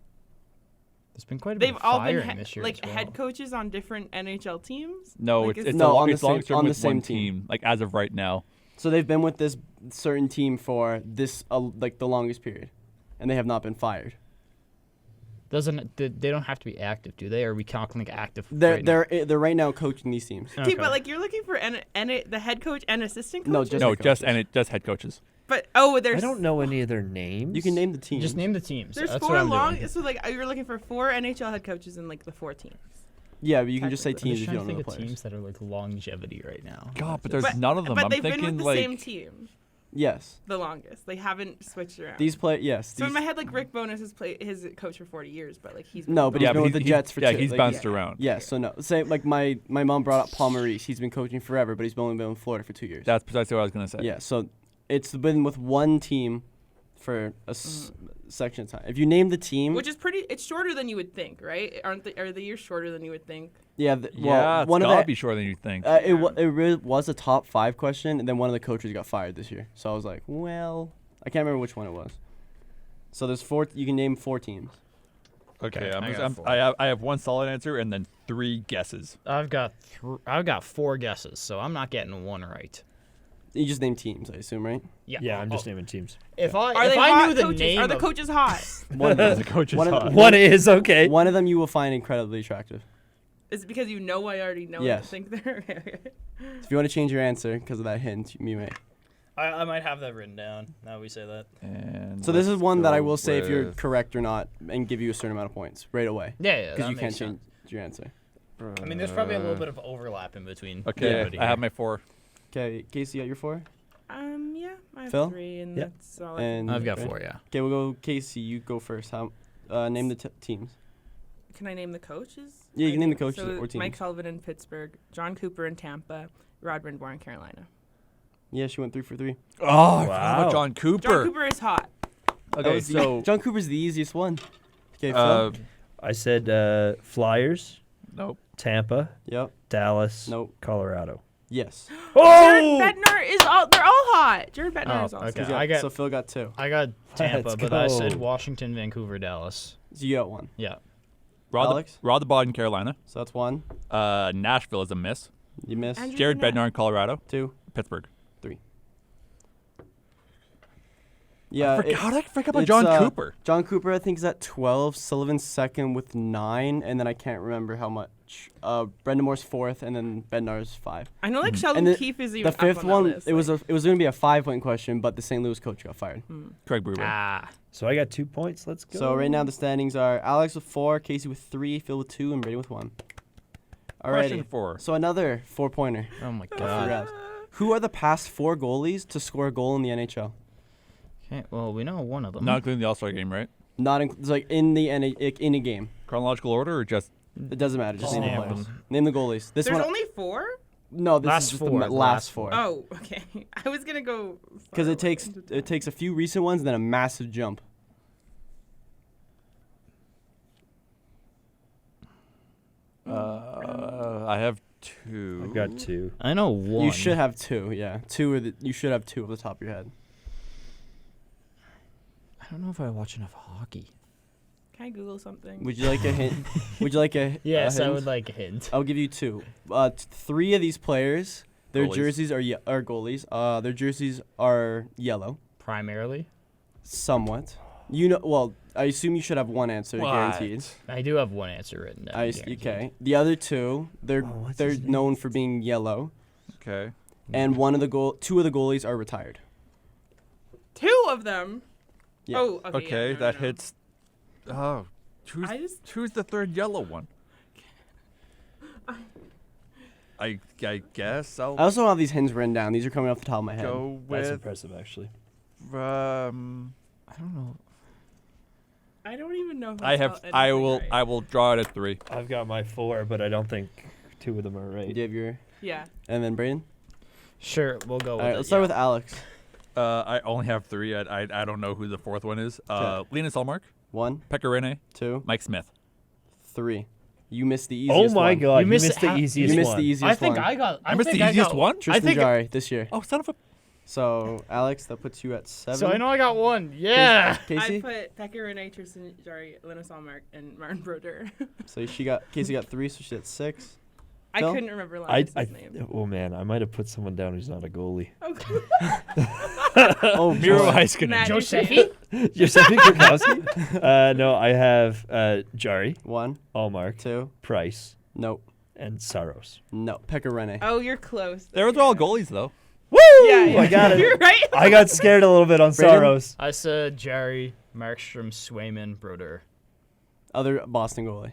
There's been quite a bit They've of all been firing this year like as well. head coaches on different NHL teams. No, Like, it's is- No, a, on the it's long same- term on the with one same team. Like as of right now. So they've been with this certain team for this like the longest period, and they have not been fired. They don't have to be active, do they? Or are we calculating active? They're right now? they're right now coaching these teams. Okay, but like you're looking for the head coach and assistant coach. No, just No, head just coaches. just head coaches. But there's I don't know any of their names. You can name the teams. Just name the teams. there's That's 4 what I'm long. doing. So like you're looking for 4 NHL head coaches in like the 4 teams. Yeah, but you can just say I'm teams just if you trying don't to know the think of players. teams that are like longevity right now. God, but there's none of them. But I'm they've been thinking with the like same team Yes, the longest. They haven't switched around. these play. Yes. so in these- my head, like Rick Bowness has played his coach for 40 years, but like he's No, but he's yeah, been but with the Jets for yeah, 2. he's like, bounced yeah. around. Yeah, so no. Say like my mom brought up Paul Maurice. He's been coaching forever, but he's only been in Florida for 2 years. That's precisely what I was gonna say. Yeah, so it's been with one team for a section of time. If you name the team, which is pretty. It's shorter than you would think, right? Are the years shorter than you would think? yeah, Yeah, it's one of gotta the be shorter than you think. it really was a top 5 question, and then one of the coaches got fired this year. So I was like, well, I can't remember which one it was. So there's 4. You can name 4 teams. Okay, I got I'm, 4. I have one solid answer and then 3 guesses. I've got 4 guesses, so I'm not getting one right. You just name teams, I assume, right? Yeah, I'm just naming teams. If Are I they knew hot the coaches? name Are the of- coaches hot? One of them. The coach is One of hot. them- One is okay. One of them you will find incredibly attractive. Is it because you know I already know? Yes. I think they're. If you want to change your answer because of that hint, you may. I might have that written down. Now we say that. And So this is let's one that I go will say if you're with- correct or not, and give you a certain amount of points right away. Yeah, Because you can't change your answer. I mean, there's probably a little bit of overlap in between. Okay, everybody I have here. my 4. Okay, Casey, you got your 4? Yeah, I have Phil? 3, and Yep. that's all. I And I've got Brandon? 4. Yeah. Okay, we'll go. Casey, you go first. How? Name the teams. Can I name the coaches? Yeah, you I can name the do. coaches So or teams. Mike Sullivan in Pittsburgh, John Cooper in Tampa, Rod Brindamore in Carolina. Yeah, she went 3 for 3. Oh, I forgot Wow. about John Cooper. John Cooper is hot. Okay, so John Cooper's the easiest one. Okay, Phil. I said Flyers, nope. Tampa, Yep. Dallas, Nope. Colorado. Yes. Oh! Jared Bednar is all. They're all hot. Jared Bednar Oh, is also. okay. So, I got- so Phil got 2. I got Tampa, Let's but I said go. Washington, Vancouver, Dallas. So you got 1. Yeah. Alex? Rod the Bod in Carolina. So that's 1. Nashville is a miss. You missed. Andrew Jared Burnett. Bednar in Colorado. 2. Pittsburgh. 3. Yeah. How did I forget about it's, John Cooper? John Cooper, I think, is at 12. Sullivan's second with 9, and then I can't remember how much. Brendamore's 4th, and then Bednar's 5. I know, like Sheldon And Keefe is The even 5th up on one, that list, it was going to be a 5-point question, but the St. Louis coach got fired. Craig Brewer. Ah. So I got 2 points. Let's go. So right now the standings are Alex with 4, Casey with 3, Phil with 2, and Brady with 1. Question Alrighty. 4. So another 4-pointer. Oh my for God. grabs. Who are the past 4 goalies to score a goal in the NHL? Okay. Well, we know one of them. Not including the All-Star game, right? Not in, it's like in the in a game. Chronological order or just It doesn't matter. Just Just name the name players. them. Name the goalies. This There's one. only 4. No, this Last is just four, the the last last 4. Oh, okay. I was gonna go. Because far it takes away. it takes a few recent ones, then a massive jump. I have 2. I got 2. I know one. You should have 2. Yeah, 2 or you should have 2 off the top of your head. I don't know if I watch enough hockey. Can I Google something? Would you like a hint? Would you like a Yes, a I hint? would like a hint. I'll give you 2. 3 of these players, their Goalies. jerseys are goalies. Their jerseys are yellow, Primarily, somewhat. Well, I assume you should have one answer guaranteed. I do have one answer written down. guaranteed. Okay. The other 2, they're what's they're his name? known for being yellow, Okay. and 2 of the goalies are retired. 2 of them. Yeah. Oh, okay. Okay, yeah, no, that no. hits. Oh, choose the third yellow one. I guess I'll I also don't have these hints written down. These are coming off the top of my head. go That's with impressive, actually. I don't know. I don't even know. If I have. spelled I anything will. right. I will draw it at 3. I've got my 4, but I don't think 2 of them are Do right. you have your Yeah. and then Braden? Sure, we'll go with All right, it. let's start with Alex. I only have 3. I don't know who the 4th one is. Linus Ullmark, 1, Pecorine, 2, Mike Smith. 3. You missed the Oh easiest one. my God! You You missed missed the half- easiest You missed one. the easiest I think one. I got. I missed the easiest one. Tristan Jarry this year. Oh, son of a. So Alex, that puts you at 7. So I know I got one. Yeah. Casey. I put Pekka Rinne, Tristan Jarry, Linus Ullmark, and Martin Brodeur. So Casey got 3, so she's at 6. I Phil? couldn't remember I, Linus's name. oh man, I might have put someone down who's not a goalie. Oh, Miro boy. Heiskanen. Matt Josefi? Giuseppe Krakowski? No, I have Jari, 1, Allmark, 2. Price, Nope. and Saros. No. Pekka Rinne. Oh, you're close. They were all goalies though. Woo! Yeah, I got it. You're right. I got scared a little bit on Brandon? Saros. I said Jerry, Markstrom, Swayman, Brodeur. Other Boston goalie.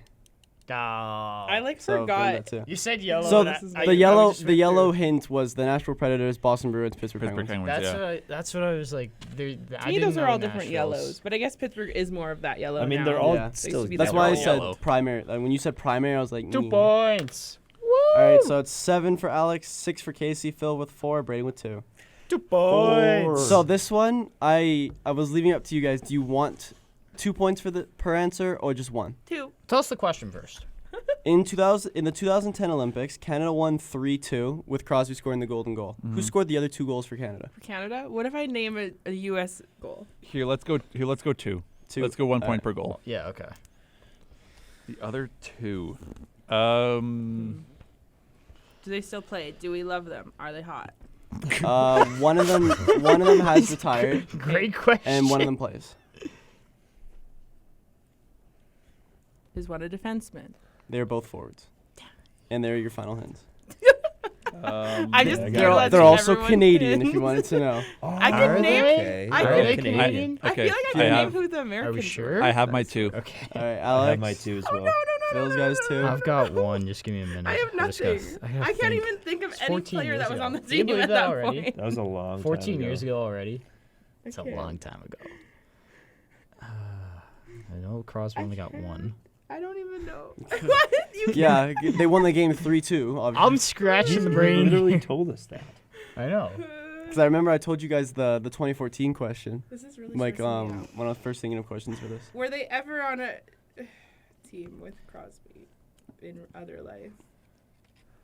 I like So forgot. that too. You said yellow. So but the yellow just the went yellow through. hint was the Nashville Predators, Boston Bruins, Pittsburgh Pittsburgh Penguins. Penguins. That's what I was like. To me, those are all different yellows, but I guess Pittsburgh is more of that yellow. I mean, now. they're all Yeah. They still. used to be That's that why I yellow. said Yellow. primary. When you said primary, I was like 2 "Mm." points. All right, so it's 7 for Alex, 6 for Casey, Phil with 4, Brady with 2. 2 points. So this one, I was leaving it up to you guys. Do you want 2 points per answer or just 1? 2. Tell us the question first. In the 2010 Olympics, Canada won 3-2 with Crosby scoring the golden goal. Who scored the other 2 goals for Canada? For Canada, what if I name a U.S. goal? Here, let's go 2. 2. Let's go 1 All point right. per goal. Yeah. Okay. The other 2. Do they still play? Do we love them? Are they hot? One of them has retired, Great question. and one of them plays. Is one a defenseman? They're both forwards, and they're your final hints. I just I got it. realized They're also everyone Canadian, can. if you wanted to know. I Are can name. they? I Are can they name. Canadian? I feel like I I can have- name who the Americans Are we sure? I have my 2. Okay. All right, I Alex. have my 2 as Oh, well. no. Phil's got his 2. I've got one. Just give me a minute. I have just gotta- nothing. gotta I can't think. even think of It's any 14 player years that was ago. on the Can you team believe at that that already? point. That was a long 14 time ago. years ago already. It's a Okay. long time ago. I know Crosby only got one. I don't even know. What? You Yeah, they won the game 3-2. I'm Obviously. scratching the You brain. literally told us that. I know. Because I remember I told you guys the 2014 question. This is really Like stressing me out. when I was first thinking of questions for this. Were they ever on a team with Crosby in other life?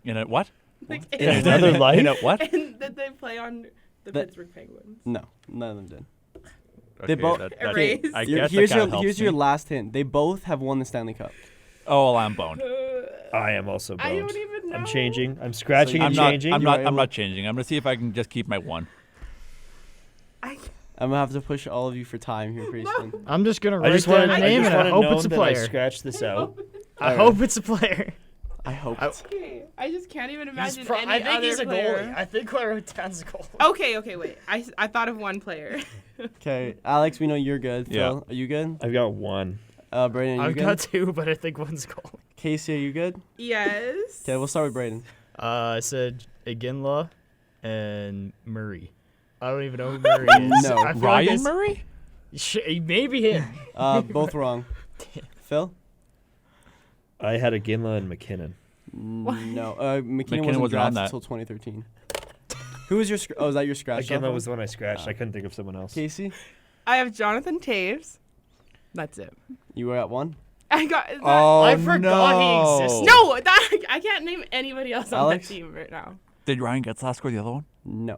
In a what? Like, In another life? In a what? and did they play on the That- Pittsburgh Penguins? No, none of them did. Okay, both- Erased. I Your- guess here's that your kinda helps here's your me. last hint. They both have won the Stanley Cup. Oh, I'm boned. I am also I boned. don't even know. I'm changing. I'm scratching So and I'm not. changing. I'm You not. are I'm able- not changing. I'm gonna see if I can just keep my 1. I I'm gonna have to push all of you for time here pretty soon. I'm just gonna I write just down want a to name and I hope know it's a that I player. scratched this out. I Alright. hope it's a player. I hope. Okay, I just can't even imagine any I think other he's a player. goalie. I think I wrote down as a goalie. Okay, wait. I thought of one player. Okay, Alex, we know you're good. Yeah. Phil, are you good? I've got 1. Brayden, are you I've good? got 2, but I think one's goalie. Casey, are you good? Yes. Okay, we'll start with Brayden. I said Iginla and Murray. I don't even know who Murray is. No. I feel like Ryan it's- Murray? Maybe him. Both wrong. Phil? I had a Ginla and McKinnon. No. McKinnon McKinnon wasn't wasn't on drafted that. until 2013. Who was your? Oh, is that your scratch? off Ginla one? was the one I scratched. I couldn't think of someone else. Casey. I have Jonathan Taves. That's it. You were at 1. I got. Is that, Oh I forgot no. he existed. no, I can't name anybody else on Alex? that team right now. Did Ryan Getzlaf score the other one? No.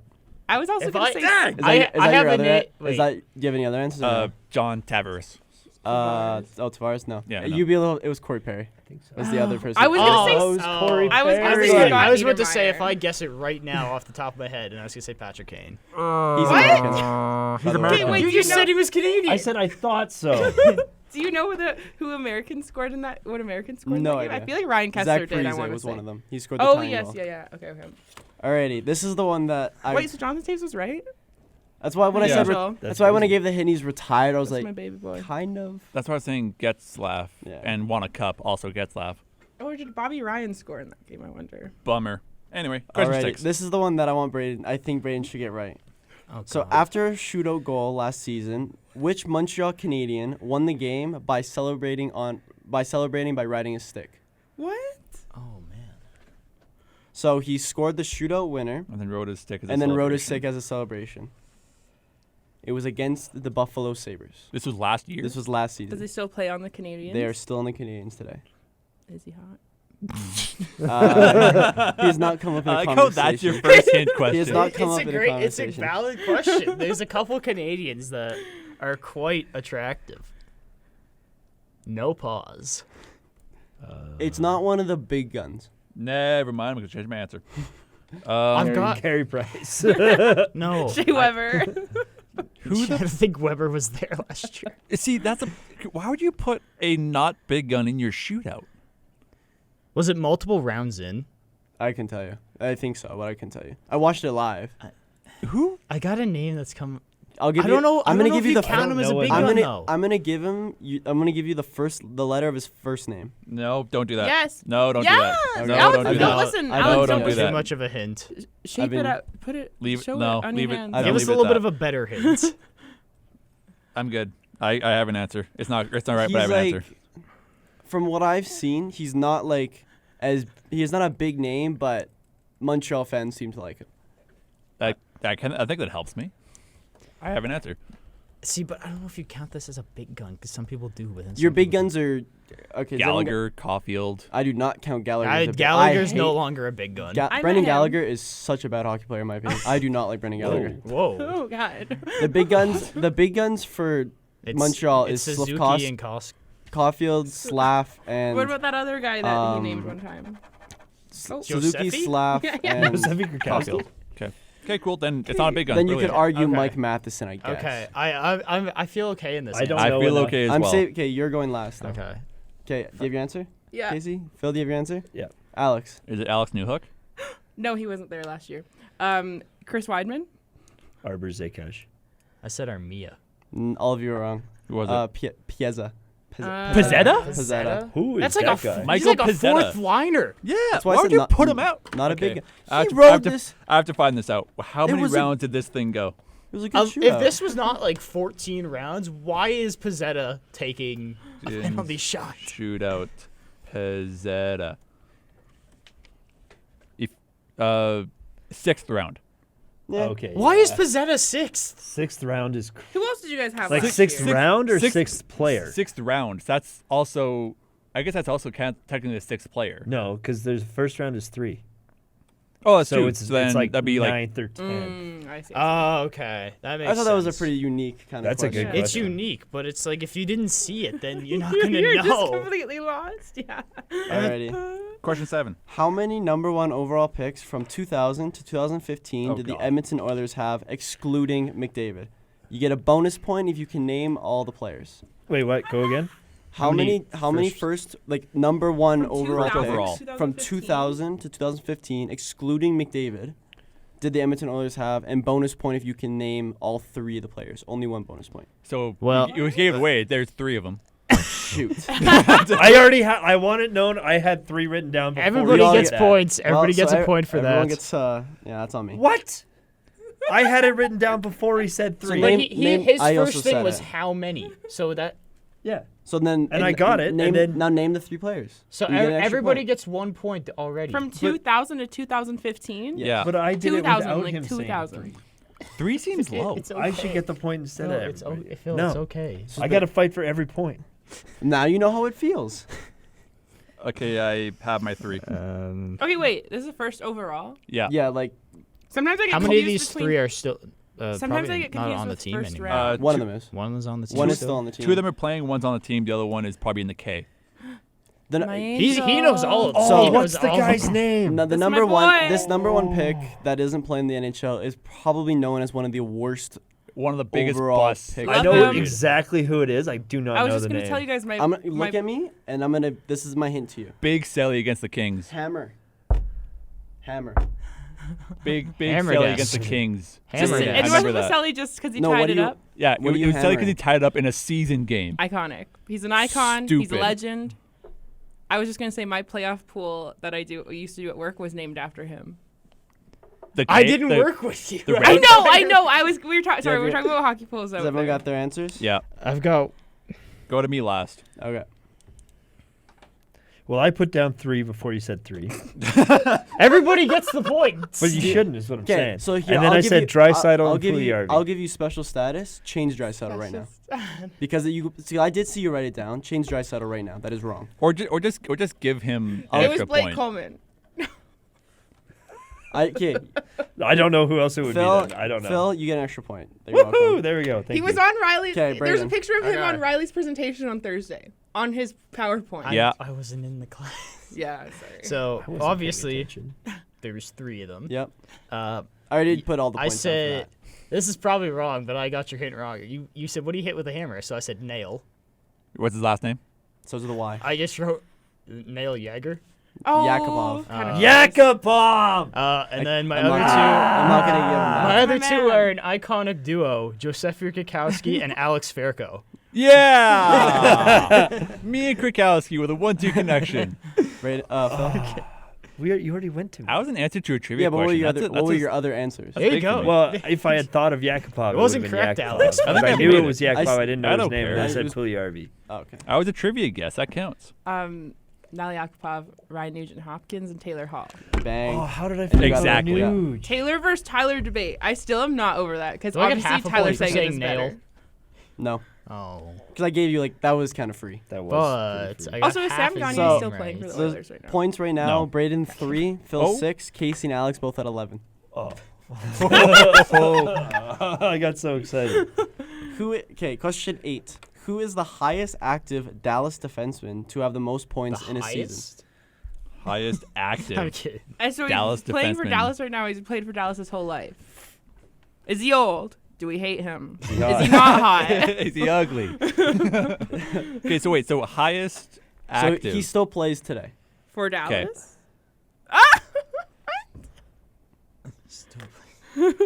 I was also If gonna I- say. Dang! Is that, I- is that I have your a other? na- Is wait. that? Do you have any other answers? Or no? John Tavares. Tavares. No. Yeah, no. You be a little. It was Corey Perry. I think so. Was the other person? I was gonna say. Oh, it was Corey I was gonna Perry. say I Scott was about to say Niedermayer. if I guess it right now off the top of my head, and I was gonna say Patrick Kane. He's What? American. He's By the way. American. Wait, You do you just know- said he was Canadian. I said I thought so. Do you know who Americans scored in that? What Americans scored in No that game? I idea. feel like Ryan Kessler Zach did. I Parise want to was say. one of them. He scored the Oh tying yes, goal. yeah. Okay. Alrighty, this is the one that I. Wait, so Jonathan Taves was right? That's why when I Yeah. said. That's That's why when I crazy. gave the hint, he's retired. I was That's my like, baby boy. kind of. That's why I was saying Getzlaf Yeah. and won a cup. Also Getzlaf. Or did Bobby Ryan score in that game? I wonder. Bummer. Anyway, question Alrighty, 6. this is the one that I want Braden. I think Braden should get right. Oh, So God. after a shootout goal last season, which Montreal Canadian won the game by celebrating by riding a stick? What? Oh man. So he scored the shootout winner and then rode his stick as a and then rode his celebration. stick as a celebration. It was against the Buffalo Sabres. This was last year. This was last Does he season. still play on the Canadians? They are still on the Canadians today. Is he hot? He has not come up in a I like how conversation. that's your first hint He has question. not come up It's in a a great, it's a conversation. valid question. There's a couple Canadians that are quite attractive. No pause. It's not one of the big guns. Never mind. I'm gonna change my answer. I've got Carey Price. no. Shea Weber. Who I think Weber was there last year. See, that's a. Why would you put a not big gun in your shootout? Was it multiple rounds in? I can tell you. I think so, but I can tell you. I watched it live. Who? I got a name that's come. I'll give I you. don't know. I'm I gonna don't give know you if the. count him as a know big it. I'm gun gonna. though. I'm gonna give him. I'm gonna give you the letter of his first name. No, don't do that. Yes. No, don't yes. do that. Okay. No, Alex, don't do no, that. listen. I Alex, know, don't no, do Too that. much of a hint. Shape been- it up. Put it. Leave- show no, it on leave your it- hands. I Give don't us leave a it little at bit that. of a better hint. I'm good. I have an answer. It's not right, but I He's have an like, answer. from what I've seen, he's not like he is not a big name, but Montreal fans seem to like him. I think that helps me. I have an answer. See, but I don't know if you count this as a big gun because some people do. But then Your some big people guns are okay. Gallagher, Caulfield. I do not count Gallagher. don't. as a big- Gallagher's I no hate- longer a big gun. I met Brendan him. Gallagher is such a bad hockey player in my opinion. I do not like Brendan Gallagher. Whoa. Oh God. The big guns for It's, Montreal it's is Suzuki Slafkovsky, and Kosk. Caulfield, Slav, and What about that other guy that he named um, one time? Suzuki, Josefi? Slav, Yeah, yeah. and Josefi Kurkowski. Caulfield. Okay, cool. Then it's not a big gun. Then you could Brilliant. argue Okay. Mike Matheson, I guess. Okay, I feel okay in this. I don't I know feel enough. okay as I'm well. saying, okay, you're going last. Though. Okay. Okay, do you have your answer? Yeah. Casey? Phil, do you have your answer? Yeah. Alex? Is it Alex Newhook? No, he wasn't there last year. Chris Weidman. Arbor Zakash. I said Armia. All of you are wrong. Who was it? Piezza. Pizzetta? Pizzetta. Who is That's that like guy? he's Michael like a Pizzetta. fourth liner. Yeah. That's why I Why said would you not- put him out? Not a Okay. big. I have He to- I have wrote to- this. I have to find this out. How many was a- rounds did this thing go? It was a good shootout. If this was not like 14 rounds, why is Pizzetta taking a penalty shot? Shootout. Pizzetta. Sixth round. Yeah. Okay. Why yeah. is Pizzetta sixth? Sixth round is Who else did you guys have? like last sixth year? round or Sixth- sixth player? Sixth round. That's also. I guess that's also technically a sixth player. No, because there's first round is 3. Oh, that's So true. it's then like that'd be like. ninth or 10th. I see. Oh, okay. That makes I thought that was a sense. pretty unique kind That's of a good question. It's question. unique, but it's like if you didn't see it, then you're not gonna You're just know. completely lost. Yeah. Alrighty. Question 7. How many number 1 overall picks from 2000 to 2015 Oh, did the God. Edmonton Oilers have, excluding McDavid? You get a bonus point if you can name all the players. Wait, what? Go again? How many first like number 1 From overall 2000 picks overall. from 2015. 2000 to 2015, excluding McDavid, did the Edmonton Oilers have? And bonus point if you can name all 3 of the players. Only 1 bonus point. So Well- you gave it away. There's 3 of them. Shoot. I already had. I want it known. I had 3 written down. Before Everybody we all gets did that. points. Everybody gets a point for everyone that. Gets, yeah, that's on me. What? I had it written down before he said 3. But Name- his I also first thing said was it. how many. So that yeah. So then, And I got it, and Name, then- now name the 3 players. so You get an extra everybody point. gets 1 point already. From 2000 to 2015. Yeah. But I did it 2000, without like him 2000. saying 3 seems low. It's okay. I should get the point instead No, of it's everybody. Phil, No. it's okay. I got to fight for every point. Now you know how it feels. Okay, I have my 3. Okay, wait. This is the first overall. Yeah. Yeah, like Sometimes I get How many of confused these between- 3 are still? Sometimes probably I get not confused on the with team first anymore. round. one of them is. One is on the team. One is still on the team. 2 of them are playing. One's on the team. The other one is probably in the K. Then, My He knows all of them. Oh, He what's knows the all of guy's them. name? now the That's number my one, boy. this number 1 pick that isn't playing the NHL is probably known as one of the worst. One of the biggest Overall busts. pick. I Love know him. exactly who it is. I do not I was know just the gonna name. tell you guys my. Look at me, and I'm gonna. This is my hint to you. Big Selly against the Kings. Hammer. Big Hammer Selly desk. against the Kings. Hammer Yeah, desk. I And remember wasn't that. Vaselli just because he No, what tied do it you- up? Yeah, What are it you was Selly because hammering? he tied it up in a season game. Iconic. He's an icon. He's a Stupid. legend. I was just gonna say my playoff pool that I used to do at work was named after him. The I K- didn't the- work with you. the I red- know. I know. We were talking. Sorry, we were every- talking about hockey pools. Has out everyone there. got their answers? Yeah. I've got. Go to me last. Okay. Well, I put down 3 before you said 3. Everybody gets the points. But you shouldn't, is what I'm Okay, saying. so here, and then I'll I give said you, Draisaitl I'll and give you. Puljujärvi. I'll give you special status. Change Draisaitl right now. Because see, I did see you write it down. Change Draisaitl right now. That is wrong. Or just give him an It was extra Blake point. Coleman. Okay, I don't know who else it would Phil. be. Then. I don't know. Phil, you get an extra point. You're Woohoo! welcome. There we go. Thank He you. was on Riley's. Okay, There's a Brayden. picture of him Okay. on Riley's presentation on Thursday on his PowerPoint. Yeah. I wasn't in the class. Yeah. Sorry. So I wasn't paying obviously attention. there's 3 of them. Yep. Uh, I already put all the I points said down this is probably wrong, but I got your hint wrong. You said what do you hit with a hammer? So I said nail. What's his last name? for that. So is the Y. I just wrote nail Jaeger. oh, Yakupov. kind of Yakupov! And then my I'm other not, two. I'm not gonna give him My that. other My two man. are an iconic duo: Josef Yurkikowski and Alex Ferko. Yeah. Me and Krakowski with a 1-2 connection. Phil. You already went to me. I was an answer to a trivia Yeah, but what were question. your That's other? a- What were that's a- your other answers? There you big for go. me. Well, if I had thought of Yakupov, It wasn't would've been correct, Yakupov. Alex. I think I I knew made it it. was Yakupov. I didn't know I his don't name, and care. I It said was- Puljujärvi. Oh, okay. I was a trivia guess. That counts. Nally Yakupov, Ryan Nugent Hopkins, and Taylor Hall. Bang. Oh, how did I you forget got Exactly. that. Nuge? Taylor versus Tyler debate. I still am not over that because Do I get obviously half a Tyler point for Seguin is saying nail? better. No, Oh, because I gave you that was kind of free. That was. but pretty I free. got Also, is half Sam his Gagner So- name still playing for right. the So Oilers right now? points right now: No. Braden 3, Phil Oh. 6, Casey and Alex both at 11. Oh. I got so excited. Okay, question 8. Who is the highest active Dallas defenseman to have the most points in a season? Highest I'm active. kidding. And so Dallas he's playing for defenseman. Dallas right now. He's played for Dallas his whole life. Is he old? Do we hate him? Is hot? he not hot? Is he ugly? Okay, so wait. So highest active. So he still plays today. For Dallas?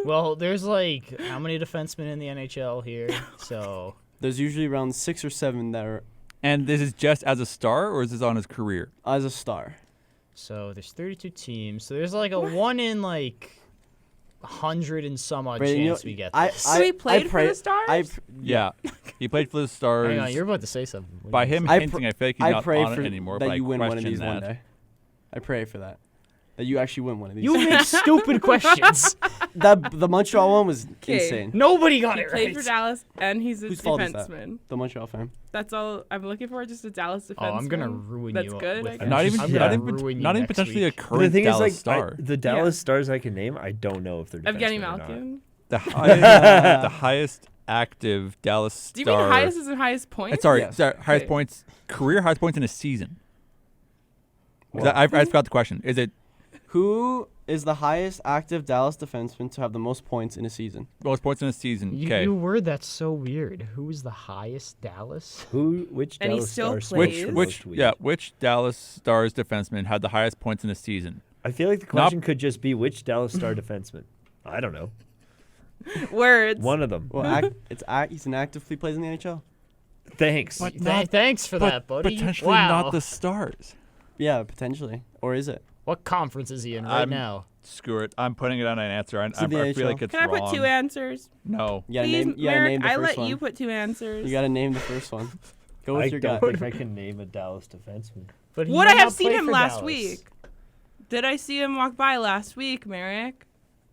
Well, there's like how many defensemen in the NHL here? So There's usually around 6 or 7 that are And this is just as a star, or is this on his career? as a star. there's 32 teams. So there's like a 1 in like 100 and some odd Brayden, chance we get this. So he played for the Stars? Yeah. He played for the Stars. Hang on, you're about to say something. What By are you him gonna say? hinting, I feel like he's I not pray on for it anymore. that but you I win one of question these one that. day. I pray for that. That you actually win one of these. You make stupid questions. The Montreal one was 'Kay. insane. Nobody got He it played right. for Dallas, and he's a Whose fault is that? defenseman. The Montreal fan. That's all I'm looking for, just a Dallas defenseman. Oh, I'm gonna ruin That's you. good, with I that. guess. Not even, I'm not gonna even, ruin you not even next potentially week. a But current the thing Dallas is, like, star. the Dallas Stars I can name, I don't know if they're Evgeny defensemen or not. Malkin. The highest, the highest active Dallas star. Do you mean highest is in highest points? Sorry, Yes. highest Okay. points, career highest points in a season. 'Cause Well, I forgot the question. Is it who is the highest active Dallas defenseman to have the most points in a season? most points in a season? You, Okay. you word that's so weird. Who is the highest Dallas? Which And he Dallas still Stars plays. switched Which most weeks? which Dallas Stars defenseman had the highest points in a season? I feel like the question could just be which Dallas Star defenseman. I don't know. Words. One of them. Well, he's an actively plays in the NHL. Thanks. But Thanks for that, buddy. Potentially wow. not the Stars. Yeah, potentially. Or is it? What conference is he in right now? Screw it. I'm putting it on an answer. I It's in the feel NHL. like it's Can I wrong. put 2 answers? No. You gotta Please, name. You gotta Merrick, name the I first let one. you put 2 answers. You gotta name the first one. Go with I your don't gut. think I can name a Dallas defenseman. But he Would might I have not seen play him for last Dallas. week? Did I see him walk by last week, Merrick?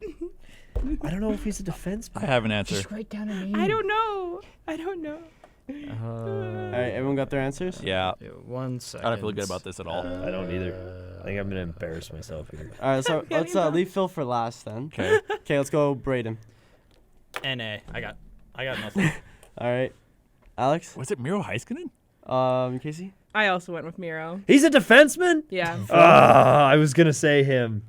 I don't know if he's a defenseman. I have an answer. Just write down a name. I don't know. I don't know. All right, everyone got their ansers? Yeah. 1 second. I don't feel good about this at all. I don't either. I think I'm gonna embarrass myself here. All right, so getting let's leave Phil for last then. Okay. Okay, let's go Braden. NA. I got nothing. All right, Alex. Was it Miro Heiskanen? Casey. I also went with Miro. He's a defenseman? Yeah. I was gonna say him,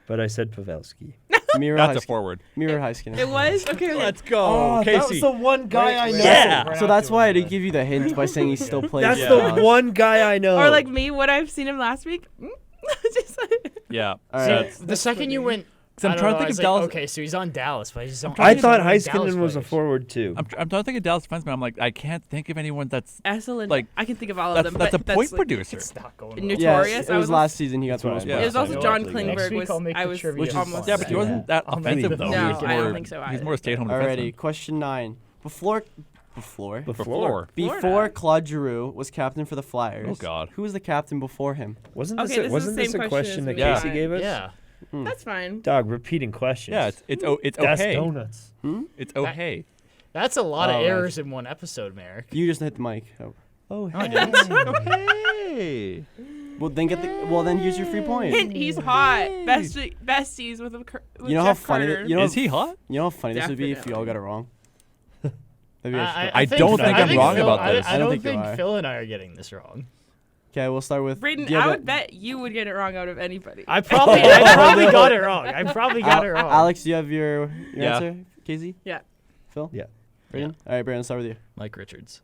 but I said Pavelski. Miro That's a forward. Miro Heiskanen. It was? Okay. Let's go, That was the one guy I know. Yeah. So that's why I didn't give you the hint by saying he still plays. That's for the us. one guy I know. Or like me, would I have seen him last week? Just like, Yeah. All See, right. the second you went, I'm I don't trying know, to I think was of like, Dallas. okay, so he's on Dallas, but he's on. I he's thought on Dallas Heiskanen was a players. forward too. I'm trying to think of Dallas defenseman. I'm like, I can't think of anyone that's Excellent. Like, I can think of all of that's, them. that's a but point like, producer. It's not going New- well. Notorious, Yes, it I was was- last season he got the That's most what I Yeah. It was points. also Yeah. John Next Klingberg. week Was I'll make I the was trivia Which is almost. fun. Yeah, but he wasn't that I'll make offensive the though. No, He was I don't more- think so He's either. more a stay-at-home Alrighty, defenseman. question 9. Before Before. before Claude Giroux was captain for the Flyers. Oh, God. Who was the captain before him? Wasn't Okay, this, this is wasn't the this same a question question as that we Casey got. gave us? Yeah. That's fine. Dog, repeating questions. Yeah, it's That's okay. donuts. It's okay. That's a lot of Oh, right. errors in one episode, Merrick. You just hit the mic. Oh. Oh, No, I didn't. Hey. Well, then use your free point. Hint, he's hot. Besties with, with You know how Jeff funny Carter. you know Is he hot? You know how funny this would be if you all got it wrong. That'd be I don't think I'm wrong Phil, about this. I don't you think are. Phil and I are getting this wrong. Okay, we'll start with. Braden, do you have I a- would bet you would get it wrong out of anybody. I probably got it wrong. I probably got it wrong. Alex, do you have your Yeah. answer? Casey? Yeah. Phil? Yeah. Braden? All right, Braden, start with you. Mike Richards.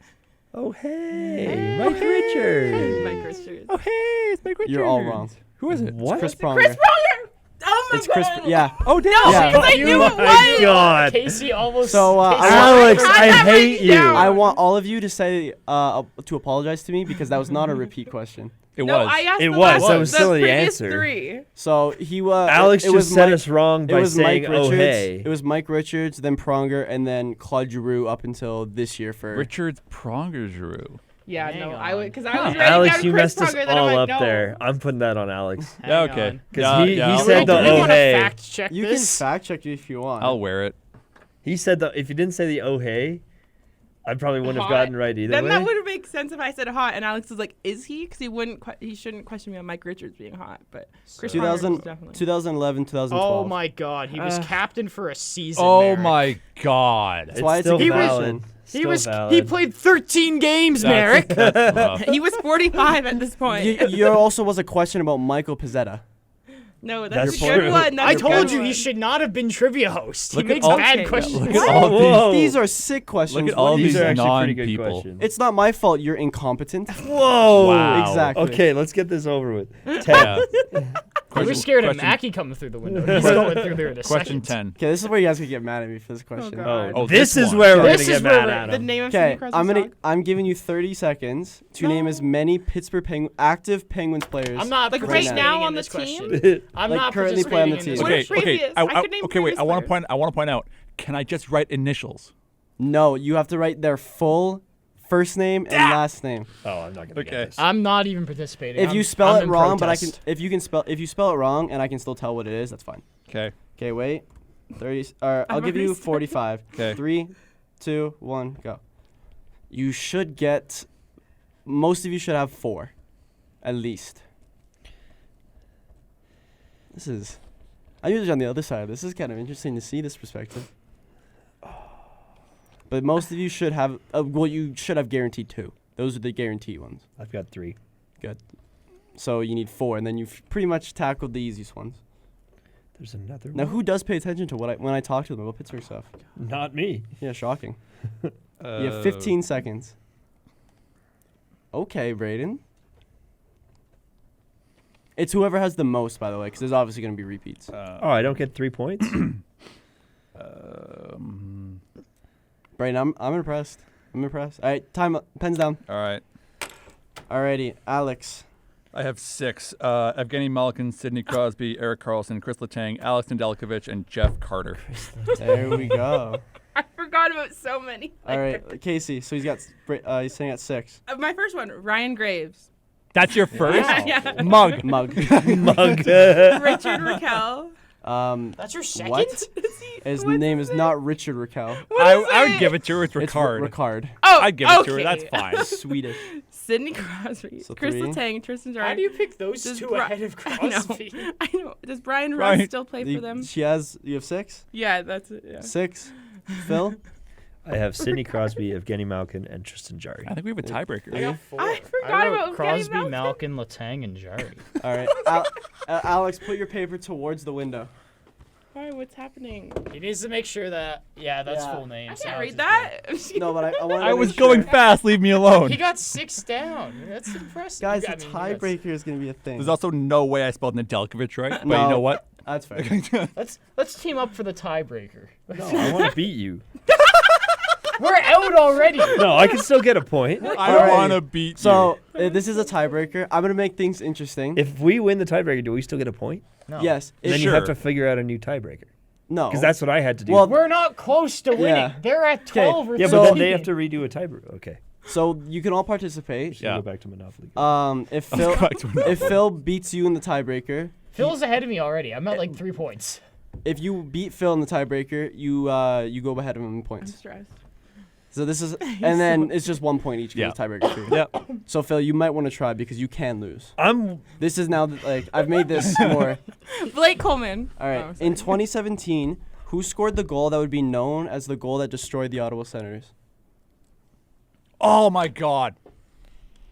Oh, hey, Mike Richards. Mike Richards. Oh, hey, it's Mike Richards. You're all wrong. Who is it? What? Chris Pronger. Chris Pronger! Oh my It's Chris. god! Yeah. Oh, damn. Yeah. I knew it my was! God. Casey almost. So, Casey- Alex, I I have that hate written you. down. I want all of you to say to apologize to me because that was not a repeat question. It No, was. I asked It the was, last that was the still the previous answer. 3. So he was. Alex it just was set Mike, us wrong It by was saying, Mike oh, Richards. hey. It was Mike Richards, then Pronger, and then Claude Giroux up until this year for. Richards Pronger Giroux. Yeah, Hang no, on. I would because I was writing Alex, down you Chris messed us Pronger, then I'm all like, up no. there. I'm putting that on Alex. Hang Yeah, okay. on. Because he I'll- said the Do you oh, wanna hey. fact check You this? can fact check it if you want. I'll wear it. He said that if you didn't say the oh, hey, I probably wouldn't have Hot. gotten right either Then way. that would make sense if I said hot, and Alex was like, "Is he?" Because he wouldn't. He shouldn't question me on Mike Richards being hot, but Chris Pronger is 2000, definitely. 2011, 2012. Oh my God, he was captain for a season. Oh, Merrick. my God. That's why it's a still good valid. question. He Still was. valid. He played 13 games, Merrick. That's rough. He was 45 at this point. You also was a question about Michael Pizzetta. No, that's, That's a good true. one. That's I a told good you one. he should not have been trivia host. Look he at makes all- bad Okay. questions. Look at all Whoa. These are sick questions. Look at What all do you these These are say? actually pretty good non-people. questions. It's not my fault you're incompetent. Whoa. Wow. Exactly. Okay, let's get this over with. Yeah. We're Question- scared of question- Mackie coming through the window. He's going through there in a Question second. 10. Okay, this is where you guys could get mad at me for this question. God. Oh, Oh, this this is one. where we're This gonna is get where mad at The him. name of Sidney Okay, Crosby's song. I'm giving you 30 seconds to name as many Pittsburgh active Penguins players. I'm not Like right participating now in on this the question. team? I'm Like, not currently play on participating the in team. this What Okay, if question. okay. previous? I could name Okay, wait. previous I want to players. point out. Can I just write initials? No, you have to write their full first name and last name. Oh, I'm not gonna Okay. get this. I'm not even participating. If you I'm- spell I'm it in wrong, protest. if you spell it wrong and I can still tell what it is, that's fine. Okay. Okay, wait. 30. I'll I'm give you already 45. 'Kay. 3, 2, 1, go. You should get. Most of you should have 4, at least. This is. I'm usually on the other side. This is kind of interesting to see this perspective. But most of you should have. Well, you should have guaranteed 2. Those are the guaranteed ones. I've got 3. Good. So you need 4, and then you've pretty much tackled the easiest ones. There's another Now, one. who does pay attention to when I talk to them about Pittsburgh stuff? Not me. Yeah, shocking. You have 15 seconds. Okay, Brayden. It's whoever has the most, by the way, because there's obviously going to be repeats. Oh, I don't get 3 points. Brayden, I'm impressed. I'm impressed. All right, time up. Pens down. All right. Alrighty, Alex. I have 6. Evgeny Malkin, Sidney Crosby, Eric Carlson, Chris Letang, Alex Nedeljkovic, and Jeff Carter. There we go. I forgot about so many. All right, Casey. So he's saying at 6. My first one, Ryan Graves. That's your first? Wow. Yeah. Mug. Mug. Mug. Richard Raquel. That's your second? What? His name is not Richard Raquel. I would give it to her. It's It's Ricard. Ricard. Oh, I'd give it to her. okay. That's fine. Swedish. Sidney Crosby. So Chris 3. Letang, Tristan Jarry. How do you pick those Does two Bri- ahead of I know. Crosby? I know. Does Brian Brian- Russ still play for them? You have 6? Yeah, that's it. Yeah. 6. Phil? I have Sidney Crosby, Evgeny Malkin, and Tristan Jarry. I think we have a tiebreaker. I got 4. I forgot I wrote about Crosby, Evgeny Malkin, Letang, and Jarry. All right. Alex, put your paper towards the window. Why? What's happening? He needs to make sure that, that's Yeah. full name. I so can't Alex read is that. No, but I wanted I to was make sure. going fast. Leave me good. alone. He got 6 down. That's impressive. Guys, I the mean, that's- tiebreaker is going to be a thing. There's also no way I spelled Nedeljkovic right. But No. you know what? That's fair. Let's team up for the tiebreaker. No, I want to beat you. We're out already. No, I can still get a point. I Alrighty. want to beat So, this is a tiebreaker. I'm going to make things interesting. If we win the tiebreaker, do we still get a point? No. Yes. Then If, you have Sure. to figure out a new tiebreaker. no. Because that's what I had to do. Well, We're not close to winning. Yeah. They're at 12 or yeah, so- but then 13. they have to redo a tiebreaker. Okay. So, you can all participate. Should Yeah. go back to Monopoly. If Phil back to Monopoly. if Phil beats you in the tiebreaker, Phil's ahead of me already. I'm at like 3 points. if you beat Phil in the tiebreaker, you go ahead of him in I'm points. stressed. So this is, and then it's just 1 point each. Yeah. The tiebreaker. Too. Yeah. So Phil, you might want to try because you can lose. I'm This is now like I've made this more. Blake Coleman. All right. Oh, sorry. In 2017, who scored the goal that would be known as the goal that destroyed the Ottawa Senators? Oh my God.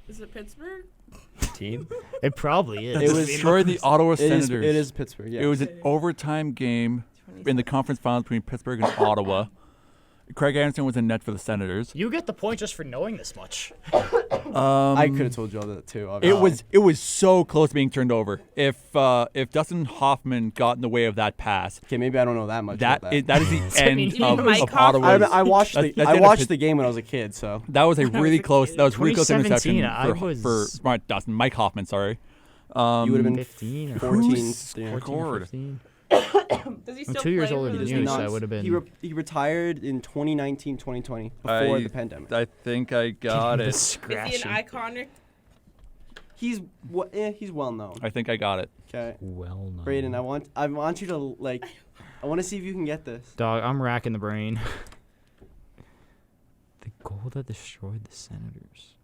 Is it Pittsburgh? team. It probably is. It was- Destroyed the Ottawa It is, Senators. it is Pittsburgh. Yeah. It was an overtime game in the conference finals between Pittsburgh and Ottawa. Craig Anderson was in net for the Senators. You get the point just for knowing this much. I could have told you all that too. Obviously. It was so close to being turned over. If Dustin Hoffman got in the way of that pass, Okay, maybe I don't know that much. that about is, that is the I mean, end you mean of Mike Ottawa's. I watched That's- the that's I the end of watched Pitt- the game when I was a kid. So That was a When I really was a close. kid. That was really close 2017, interception I for was- smart Dustin. Mike Hoffman, sorry. you would have been 15 or 14. Who's yeah. 14 or scored? 15. Does he I'm still 2 years play older for than the you, Senators? so I Not- would have been. He retired in 2019, 2020 before the pandemic. I think I got it. Is he an iconic? He's he's well known. I think I got it. Okay, Well known. Brayden, I want you to like, I want to see if you can get this. Dog, I'm racking the brain. The goal that destroyed the Senators.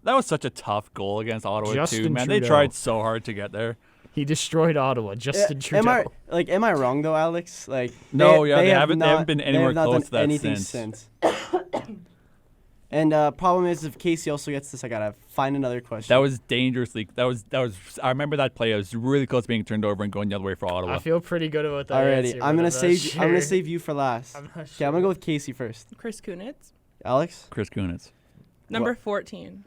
That was such a tough goal against Ottawa too, Justin man. They Trudeau. tried so hard to get there. He destroyed Ottawa. Justin Trudeau. Am I wrong though, Alex? Like No, yeah, they have haven't not- been they anywhere have not close done to that anything since. And problem is, if Casey also gets this, I gotta find another question. That was dangerously. That was. I remember that play. It was really close to being turned over and going the other way for Ottawa. I feel pretty good about that. already. answer, I'm but gonna not save. Sure. I'm gonna save you for last. I'm not Okay, sure. I'm gonna go with Casey first. Chris Kunitz. Alex, Chris Kunitz. Number 14.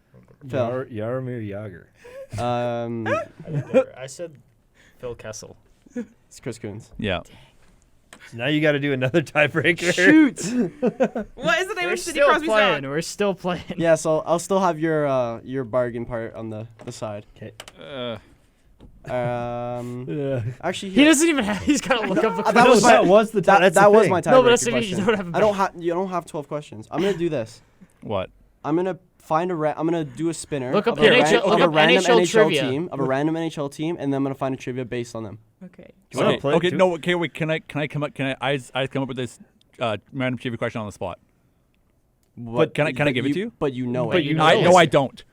Phil. Jaromir Jagr. Um, I said Phil Kessel. It's Chris Coons. Yeah. So now you got to do another tiebreaker. Shoot. What is the name We're of Sidney still Crosby's playing. dog? We're still playing. Yeah, so I'll still have your bargain part on the side. Okay. Actually, He here, doesn't even have. He's got to look up a that was question. my- that's that the was thing. my tiebreaker No, but that's if question. you don't have a You don't have 12 questions. I'm gonna do this. What? I'm gonna I'm gonna do a spinner. Look up of a NHL of a look up random NHL NHL trivia. team of a random NHL team, and then I'm gonna find a trivia based on them. Okay. Do you wanna play it Okay. too? No. Okay. Wait. Can I come up? I come up with this random trivia question on the spot? But can I give it to you? But you know But it. you I know no, it. I don't.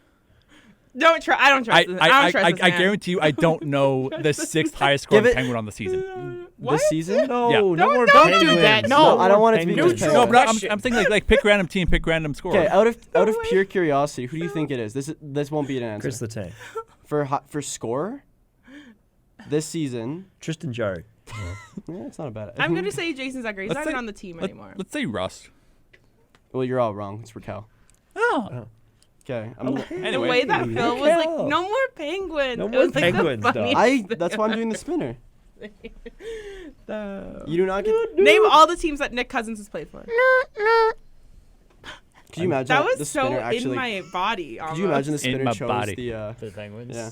Don't try. I don't trust this. I don't trust this I man. guarantee you, I don't know the sixth highest scoring Give it- Penguin on the season. This season? No, Yeah. no Don't more do Penguins. that. No. I don't want it to be Penguins. just No, Penguins. but Question. I'm thinking like pick random team, pick random score. Okay, out of pure curiosity, who do you think it is? This won't be an answer. Chris Letang. For score this season. Tristan Jarry. Yeah, it's not a bad. I'm gonna say Jason Zucker. He's Let's not even say- on the team anymore. Let's say Rust. Well, you're all wrong. It's Raquel. Oh. Okay. The Anyway. way that Phil was like, Raquel. no more penguin. No It more was, like, the penguins, dog. funniest That's why I'm doing the spinner. thing. The- You do not get. Name all the teams that Nick Cousins has played for. Could you imagine That the was spinner so actually? in my body. Could you imagine the In spinner my chose body. the? The Penguins. Yeah.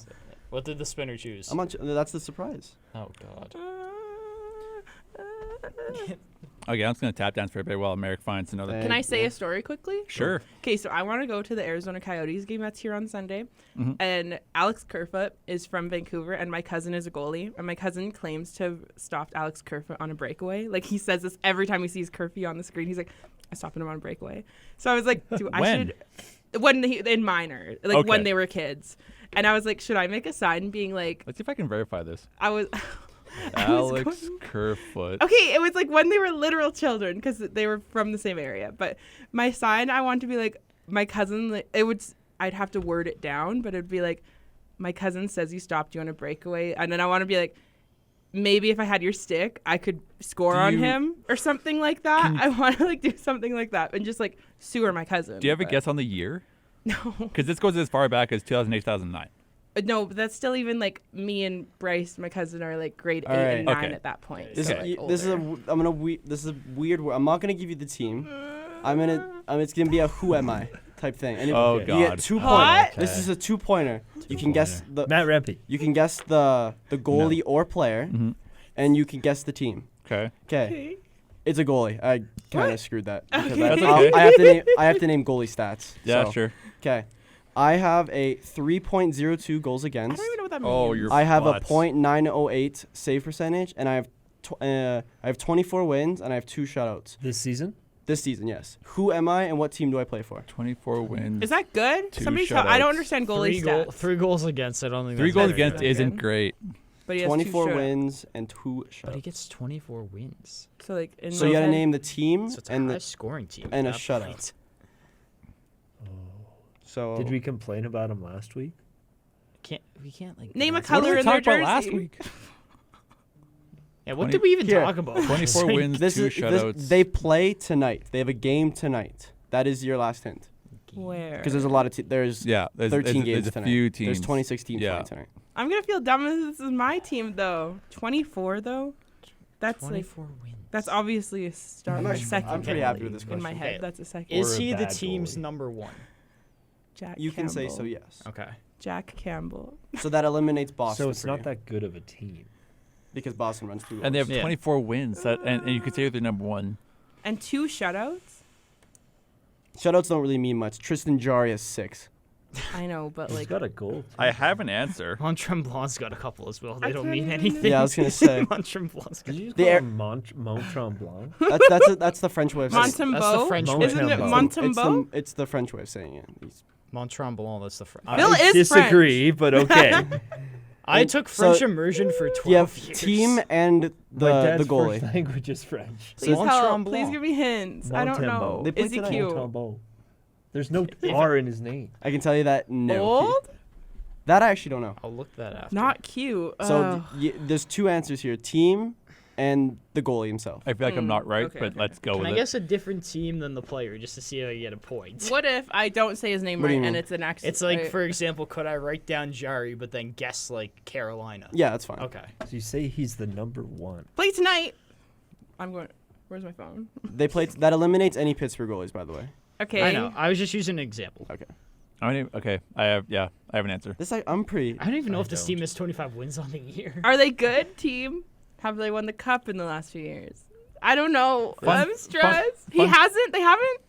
What did the spinner choose? That's the surprise. Oh God. Okay, I'm just gonna tap dance for everybody while Merrick finds another. Can I say a story quickly? Sure. Okay, so I want to go to the Arizona Coyotes game that's here on Sunday. Mhm. And Alex Kerfoot is from Vancouver, and my cousin is a goalie. And my cousin claims to have stopped Alex Kerfoot on a breakaway. Like, he says this every time he sees Kerfoot on the screen. He's like, I stopped him on a breakaway. So I was like, I When? should. When in minor, like when Okay. they were kids. And I was like, should I make a sign being like, Let's see if I can verify this. I was. Alex Kerfoot. Okay, it was like when they were literal children because they were from the same area. But my sign, I want to be like my cousin. Like, I'd have to word it down, but it'd be like, my cousin says you stopped you on a breakaway, and then I want to be like, maybe if I had your stick, I could score Do on you- him or something like that. I want to like do something like that and just like sewer my cousin. Do you have a but- guess on the year? No, Because this goes as far back as 2008, 2009. no, but that's still even like me and Bryce, my cousin, are like grade 8 All right. and 9 Okay. at that point. This so, Okay. like, this is older. this is a weird. I'm not gonna give you the team. It's gonna be a who am I type thing. And Oh, you God. get 2 What? points. This is a 2-pointer. You can guess the Matt Rempe. you can guess the goalie or player, Mhm. and you can guess the team. Okay. Okay, Okay. it's a goalie. I kind of screwed that. because Okay. That's I, okay. I have to name goalie stats. Yeah, so. sure. Okay, I have a 3.02 goals I against. don't even know what that means. Oh, you're. I have a butts. .908 save percentage, and I have 24 wins, and I have 2 shutouts This season? this season. Yes. Who am I, and what team do I play for? 24 wins. Is that good? 2 Somebody tell. I don't shutouts. understand goalie stats. 3 goals against. I don't think 3 that's goals very against good. isn't Good. great. But he has 24 2 shutouts. wins and 2 But he shutouts. gets 24 wins. So like in So my you gotta head- name the team So it's a and high the scoring team. and at a that shutout. point. so. Did we complain about him last week? We can't like Name a that's- What color did we in their talk about last jersey. week? Yeah, what 20 did we even Here. talk about? 24 wins, This 2 is shutouts. they play tonight. They have a game tonight. That is your last hint. Where? Because there's a lot of there's Yeah, there's 13 there's, games there's a tonight. few teams. There's 26 teams Yeah. playing tonight. I'm gonna feel dumb if this is my team though. 24 though. That's like 24 wins. that's obviously a start. I'm A actually- second. I'm pretty happy with this in my question. head. Okay. That's a second. Is Or a he the bad team's goalie. number 1? Jack You can say Campbell. so, yes. Okay. Jack Campbell. So that eliminates Boston. So it's for not you, that good of a team. because Boston runs 2 And they have Yeah. 24 wins, and you could say they're number 1. And 2 shutouts. Shutouts don't really mean much. Tristan Jarry has 6. I know, but He's like got a goal. I have an answer. Mont Tremblant's got a couple as well. They I don't can't mean even- anything. Yeah, I was gonna say. Mont Tremblant's got Did you just The call air- him Mont Tremblant? That's the French way of saying it. Montembeau. That's the French way. Isn't it Montembeau. Montembeau? It's the French way of saying it. Mont Tremblant. That's the French. Bill I is disagree, but okay. I And took so French immersion for 12 You have years. team and My the dad's goalie. first language is French. Please Mont help. Tremblant. Please give me hints. I don't know. Montembeau. They play Is he tonight. cute? Montembeau. There's no R in his name. I can tell you that no. Old? That I actually don't know. I'll look that after. Not cute. So there's 2 answers here: team and the goalie himself. I feel like I'm not right, okay, but okay, let's go Can with I it. guess a different team than the player just to see if I get a point? What if I don't say his name What do right you and mean? it's an accident? It's like, for example, could I write down Jari but then guess like Carolina? Yeah, that's fine. Okay. So you say he's the number 1. play tonight. I'm going. Where's my phone? They played. That eliminates any Pittsburgh goalies, by the way. Okay. I know. I was just using an example. Okay. Okay, I have an answer. This I'm pretty. I don't even know I if this don't. team has 25 wins on the year. Are they good team? Have they won the cup in the last few years? I don't know. I'm stressed. He fun- hasn't. They haven't.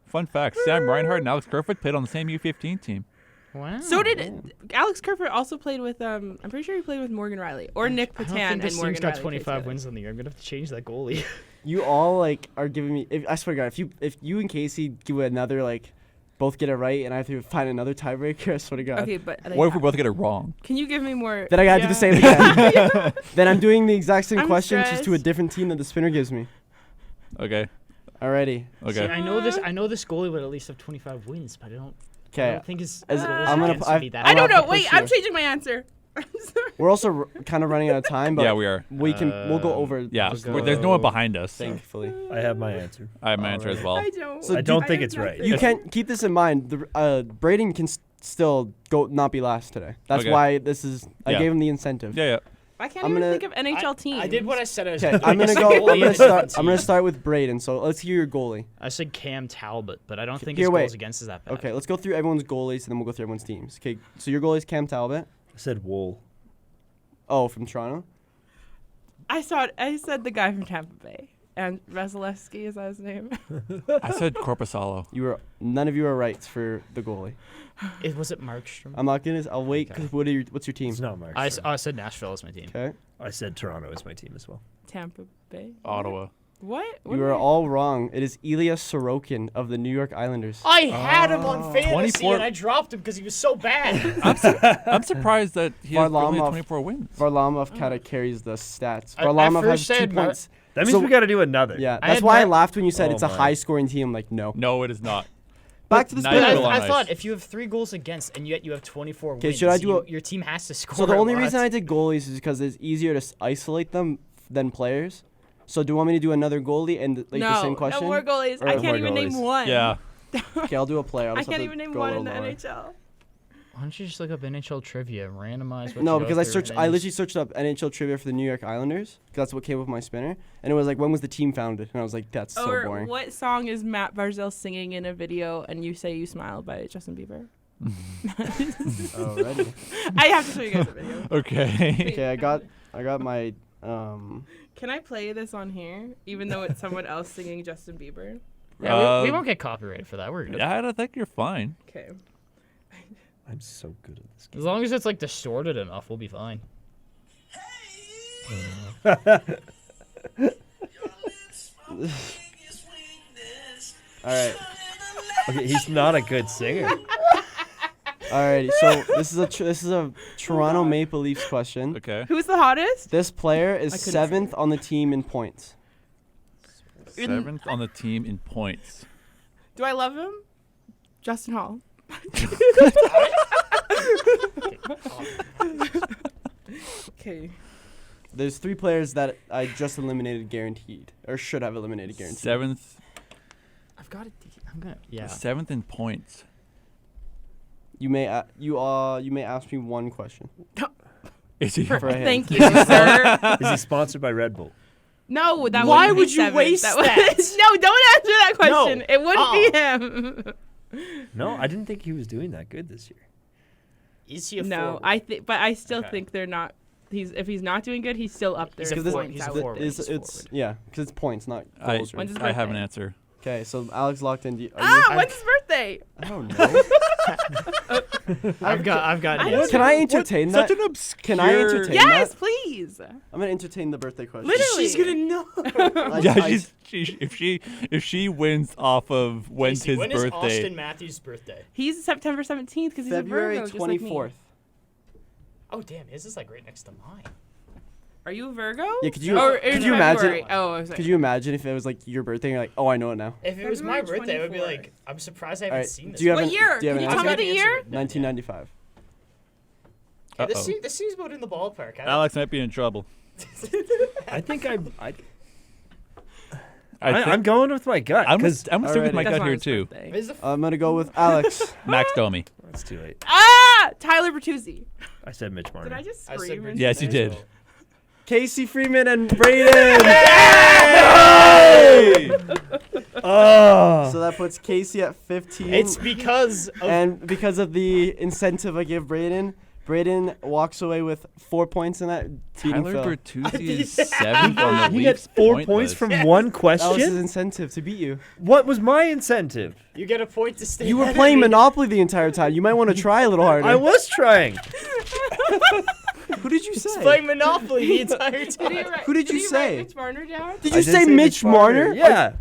Fun fact: Sam Reinhart and Alex Kerfoot played on the same U15 team. Wow. So did Alex Kerfoot. Also played with. I'm pretty sure he played with Morgan Riley or Nick I Patan don't think and this Morgan team's got Riley. 25 wins on the year. I'm gonna have to change that goalie. You all like are giving me. I swear to God, if you and Casey do another like, both get it right, and I have to find another tiebreaker, I swear to God. Okay, but What if we both get it wrong? Can you give me more? Then I gotta do the same again. Then I'm doing the exact same I'm question, just to a stressed. different team that the spinner gives me. Okay. Alrighty. Okay. See, I know this goalie would at least have 25 wins, but I don't Okay. think his As- goals I'm gonna- against would be that I I'm don't gonna know. push Wait, I'm you. changing my answer. I'm sorry. We're also kind of running out of time, but Yeah, we are. we'll go over. Yeah, just there's no one behind us. thankfully. I have my answer. I have my answer as well. I don't. So I don't I think have it's right. nothing. You can keep this in mind. Braden can still not be last today. That's Okay. why this is. I Yeah. gave him the incentive. Yeah. I can't I'm even gonna- think of NHL teams. I did what I said I was Okay, going to I'm gonna do. go. Goalie I'm of gonna a start. different I'm gonna team. start with Braden. So let's hear your goalie. I said Cam Talbot, but I don't think Here, his wait. goals against is that bad. Okay, let's go through everyone's goalies, and then we'll go through everyone's teams. Okay, so your goalie is Cam Talbot. I said Wool. Oh, from Toronto. I said the guy from Tampa Bay. And Vasilevsky, is that his name? I said Corpusalo. None of you are right for the goalie. Was it Markstrom? I'm not gonna. I'll wait. Okay. Cause what's your team? It's not Mark. I said Nashville is my team. Okay. I said Toronto is my team as well. Tampa Bay. Ottawa. What? What You am are I- all wrong. It is Ilya Sorokin of the New York Islanders. I had him on fantasy 24 and I dropped him because he was so bad. I'm surprised that he has only Varlamov. 24 wins. Varlamov kind of carries the stats. I Varlamov has first 2 said Mar- points. That means So- we got to do another. Yeah, I that's had why I Mar- laughed when you said Oh it's a my. high-scoring team. I'm like, no. No, it is not. Back to the Nice. But spinner. Nice. I Nice. thought if you have 3 goals against and yet you have 24 Okay, wins, should I do your team has to score. So the a only lot. reason I did goalies is because it's easier to isolate them than players. So do you want me to do another goalie and like no, the same question? no more goalies. Or I more can't even name goalies. one. Yeah. Okay, I'll do a player. I'll I just have can't to even name go a one in little the lower. NHL. Why don't you just look up NHL trivia, randomize? What No, you go because I through, searched. and I then literally searched up NHL trivia for the New York Islanders. 'Cause that's what came up with my spinner, and it was like, when was the team founded? And I was like, that's so Or boring. what song is Matt Barzell singing in a video and you say you smile by Justin Bieber? Alrighty. I have to show you guys the video. Okay. Okay, I got my Can I play this on here, even though it's someone else singing Justin Bieber? Yeah, we won't get copyrighted for that. We're good. Yeah, I don't think you're fine. Okay. I'm so good at this game. As long as it's like distorted enough, we'll be fine. All right. Okay, he's not a good singer. Alrighty. So this is a Toronto Maple Leafs question. Okay. Who's the hottest? This player is I couldn't 7th on the team in points. 7th on the team in points. Do I love him? Justin Hall. Okay. There's 3 players that I just eliminated guaranteed, or should have eliminated guaranteed. 7th. I've got it. I'm gonna. Yeah. 7th in points. You may ask me one question. Is he? For a hint. Thank you, sir. Is he sponsored by Red Bull? No, that Why wouldn't be would you 7th. waste would- that? No, don't answer that question. No. It wouldn't be him. No, I didn't think he was doing that good this year. Is he a No, forward? I think, but I still Okay. think they're not. If he's not doing good, he's still up there. He's a in Because forward. points, He's I a would forward. think. He's it's forward. yeah, because it's points, not I, goals. When's his I have an birthday? answer. Okay, so Alex locked in. When's his birthday? I don't know. I've got. I an don't answer. Can I entertain that? Such an obscure. Can I entertain Yes, that? please. I'm gonna entertain the birthday question. Literally. She's gonna know. Yeah, if she wins off of when's Casey, his when is birthday. Austin Matthews' birthday? He's September 17th because he's February a Virgo, just like 24th. me. Oh damn, his is like right next to mine. Are you a Virgo? Yeah, could you Or could in you imagine? February. Oh, I was Could you imagine if it was like your birthday and you're like, oh, I know it now? If it was my February birthday, I would be 24th. like, I'm surprised I All haven't right. seen this. Do you have What an, year? Do you have Can an you tell answer? me the year? 1995. Yeah, this Uh-oh. seems about in the ballpark. Alex might be in trouble. I think I'm think going with my gut. I'm gonna 'cause- stick with Alrighty. my That's gut here Ryan's too. birthday. I'm gonna go with Alex. Max Domi. That's too late. Tyler Bertuzzi. I said Mitch Marner. Did I just I said scream? Bertuzzi. into Yes, you the- did. Casey Freeman and Braden. Oh. So that puts Casey at 15. It's because of and because of the incentive I give Braden, Braden walks away with 4 points in that beating Tyler Phil. Bertuzzi is 7th on the He got Leafs 4 point points list. from Yes. one That was his question. incentive to beat you. What was my incentive? you get a point to stay. You were ahead of playing me. Monopoly the entire time. You might want to try a little harder. I was trying. Who did you He's say? playing Monopoly the entire Did he time. write- Who did you he say? write Mitch Marner down? Did I you did say Mitch Marner? Yeah.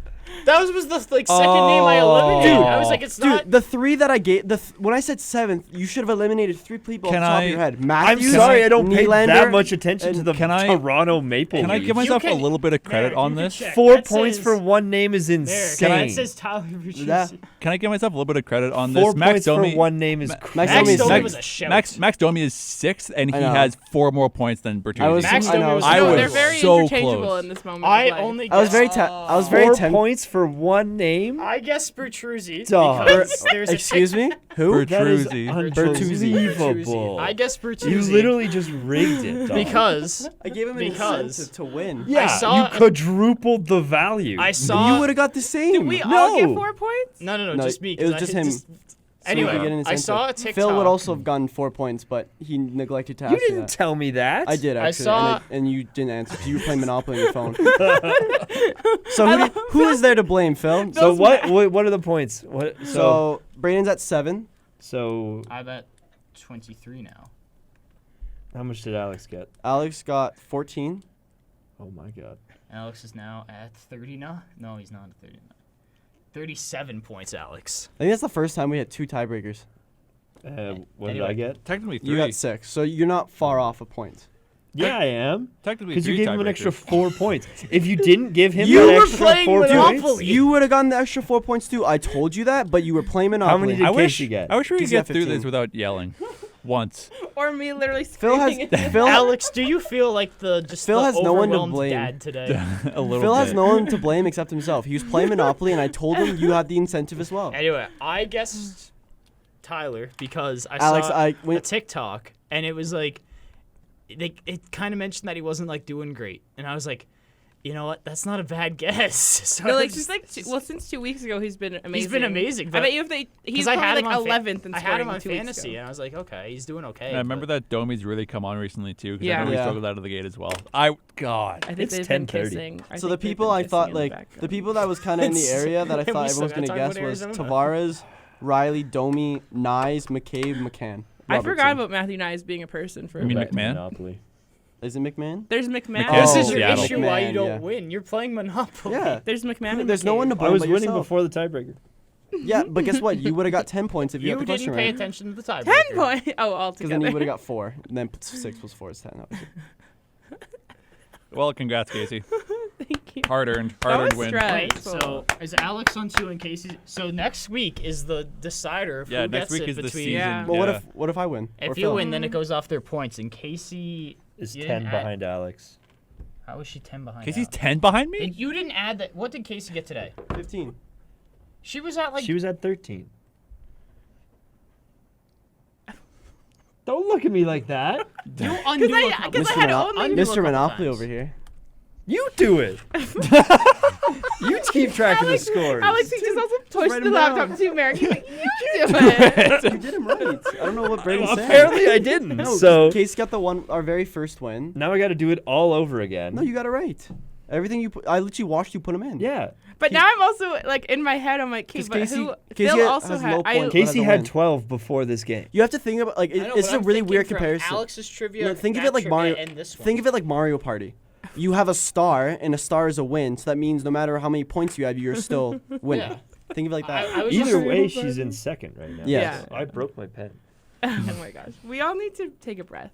That was the second name I eliminated. I was like, it's not. Dude, the three that I gave, when I said 7th, you should have eliminated 3 people Can off the top I- of your head. I'm Matthews, sorry, I don't pay Nylander, that much attention to and the can I- Toronto Maple Can I Leafs. give myself can- a little bit of credit on this? check. 4 That points says- for one name is There, insane. that says Tyler Bertuzzi. That- Can I give myself a little bit of credit on 4 this? Max points Domi. for one name is Max crazy. Domi is Domi Max- was a shout. Max Domi is 6th, and I he know. has 4 more points than Bertuzzi. I was, Max I know, Domi was I No, was they're very so interchangeable close. in this moment. I of life. only. I was very, guessed- I was very 4 tempted. points for one name? I guess Bertuzzi Dog. because there's a Excuse me? Who? That is Bertuzzi. unbelievable. I guess Bertuzzi. You literally just rigged it, dog. because I gave him an Because- incentive to win. yeah, saw- you quadrupled the value. I saw. You would have got the same. Did we all get No. 4 points? No, No, just me. it was 'cause just I him. So you Anyway, could get an I saw a incentive. TikTok. Phil would also have gotten 4 points, but he neglected to ask You me didn't that. tell me that. I did I actually, saw- and you didn't answer because you were playing Monopoly on your phone. So who is there to blame, Phil? So what are the points? What So Braden's at 7. so I'm at 23 now. how much did Alex get? Alex got 14. Oh my god. Alex is now at 30 now. No, he's not at 30 now. 37 points, Alex. I think that's the first time we had 2 tiebreakers. What did Anyway. I get? Technically 3. You got 6, so you're not far off a point. Yeah, I am. Technically Because 3 you gave him an extra tiebreakers. 4 points. If you didn't give him You that were extra playing 4 Monopoly. points, You would have gotten the extra 4 points too. I told you that, but you were playing Monopoly. How many did I wish Casey get? I wish we could Casey got get through 15. this without yelling. Once. Or me literally Phil has screaming. into Phil, Alex, do you feel like the Phil has no one to overwhelmed blame. dad today? A little Phil bit. has no one to blame except himself. He was playing Monopoly, and I told him you had the incentive as well. Anyway, I guessed Tyler because I Alex, saw I a went. TikTok and it was like, it kind of mentioned that he wasn't like doing great, and I was like, you know what? That's not a bad guess. So No, I like was- since since 2 weeks ago, he's been amazing. He's been amazing. I but- bet you if he's 'cause I had probably him like on fa- 11th in I had him scoring on 2 weeks fantasy, ago. and I was like, okay, he's doing okay. And I remember but- that Domi's really come on recently too. Because Yeah. I remember he Yeah. struggled out of the gate as well. God. I think It's they've been 10:30. kissing. So the people I thought the people that was kind of in the area that I We thought still everyone was gotta gonna talk guess about was Arizona. Tavares, Riley, Domi, Nyes, McCabe, McCann. I forgot Robertson. about Matthew Nyes being a person for a You mean bit. McMahon? Monopoly. Is it McMahon? There's McMahon. McCann. This Oh, is your Seattle. issue why you Man, don't yeah. win. You're playing Monopoly. Yeah. There's McMahon. And There's no one to McCabe. I blame was but winning yourself. before the tiebreaker. Yeah, but guess what? You would have got 10 points if you, You had the didn't question pay right. attention to the tiebreaker. 10 points. Oh, all Because then you would together. have got 4. And then 6 plus 4 is 10. Obviously. Well, congrats, Casey. Thank you. Hard earned was win. stress. Wait, Stressful. so is Alex on 2 and Casey? So next week is the decider of Yeah, who next gets week it is the between. season. Yeah. Well, Yeah. what if I win? Or If you Phil? win, then it goes off their points. And Casey Is you 10 didn't add- behind Alex. How is she 10 behind? Casey's Alex? 10 behind me? And you didn't add that. What did Casey get today? 15. She was at like. She was at 13. Don't look at me like that. You undo a I couple. had only- undo a Mr. couple Monopoly times. over here. You do it. You keep track of the scores. Alex, he just also pushed write the 'em laptop down. to Merrick. He's like, you do it. You did him right. I don't know what Braden's saying. Apparently I didn't. No, So Case got our very first win. now I got to do it all over again. No, you got it right. Everything you put, I literally watched you put them in. Yeah. But now I'm also like in my head. I'm like, okay, 'Cause but Casey- who? Casey Phil also has had. low points. Casey has a had win. 12 before this game. You have to think about like I know, it's but a I'm really thinking weird from comparison. Alex's trivia. No, think of that it like trivia, Mario. And this one. Think of it like Mario Party. You have a star, and a star is a win. So that means no matter how many points you have, you're still winning. Yeah. Think of it like that. I was Either just- way, she's in second right now. Yes. Yeah. I broke my pen. Oh my gosh, we all need to take a breath.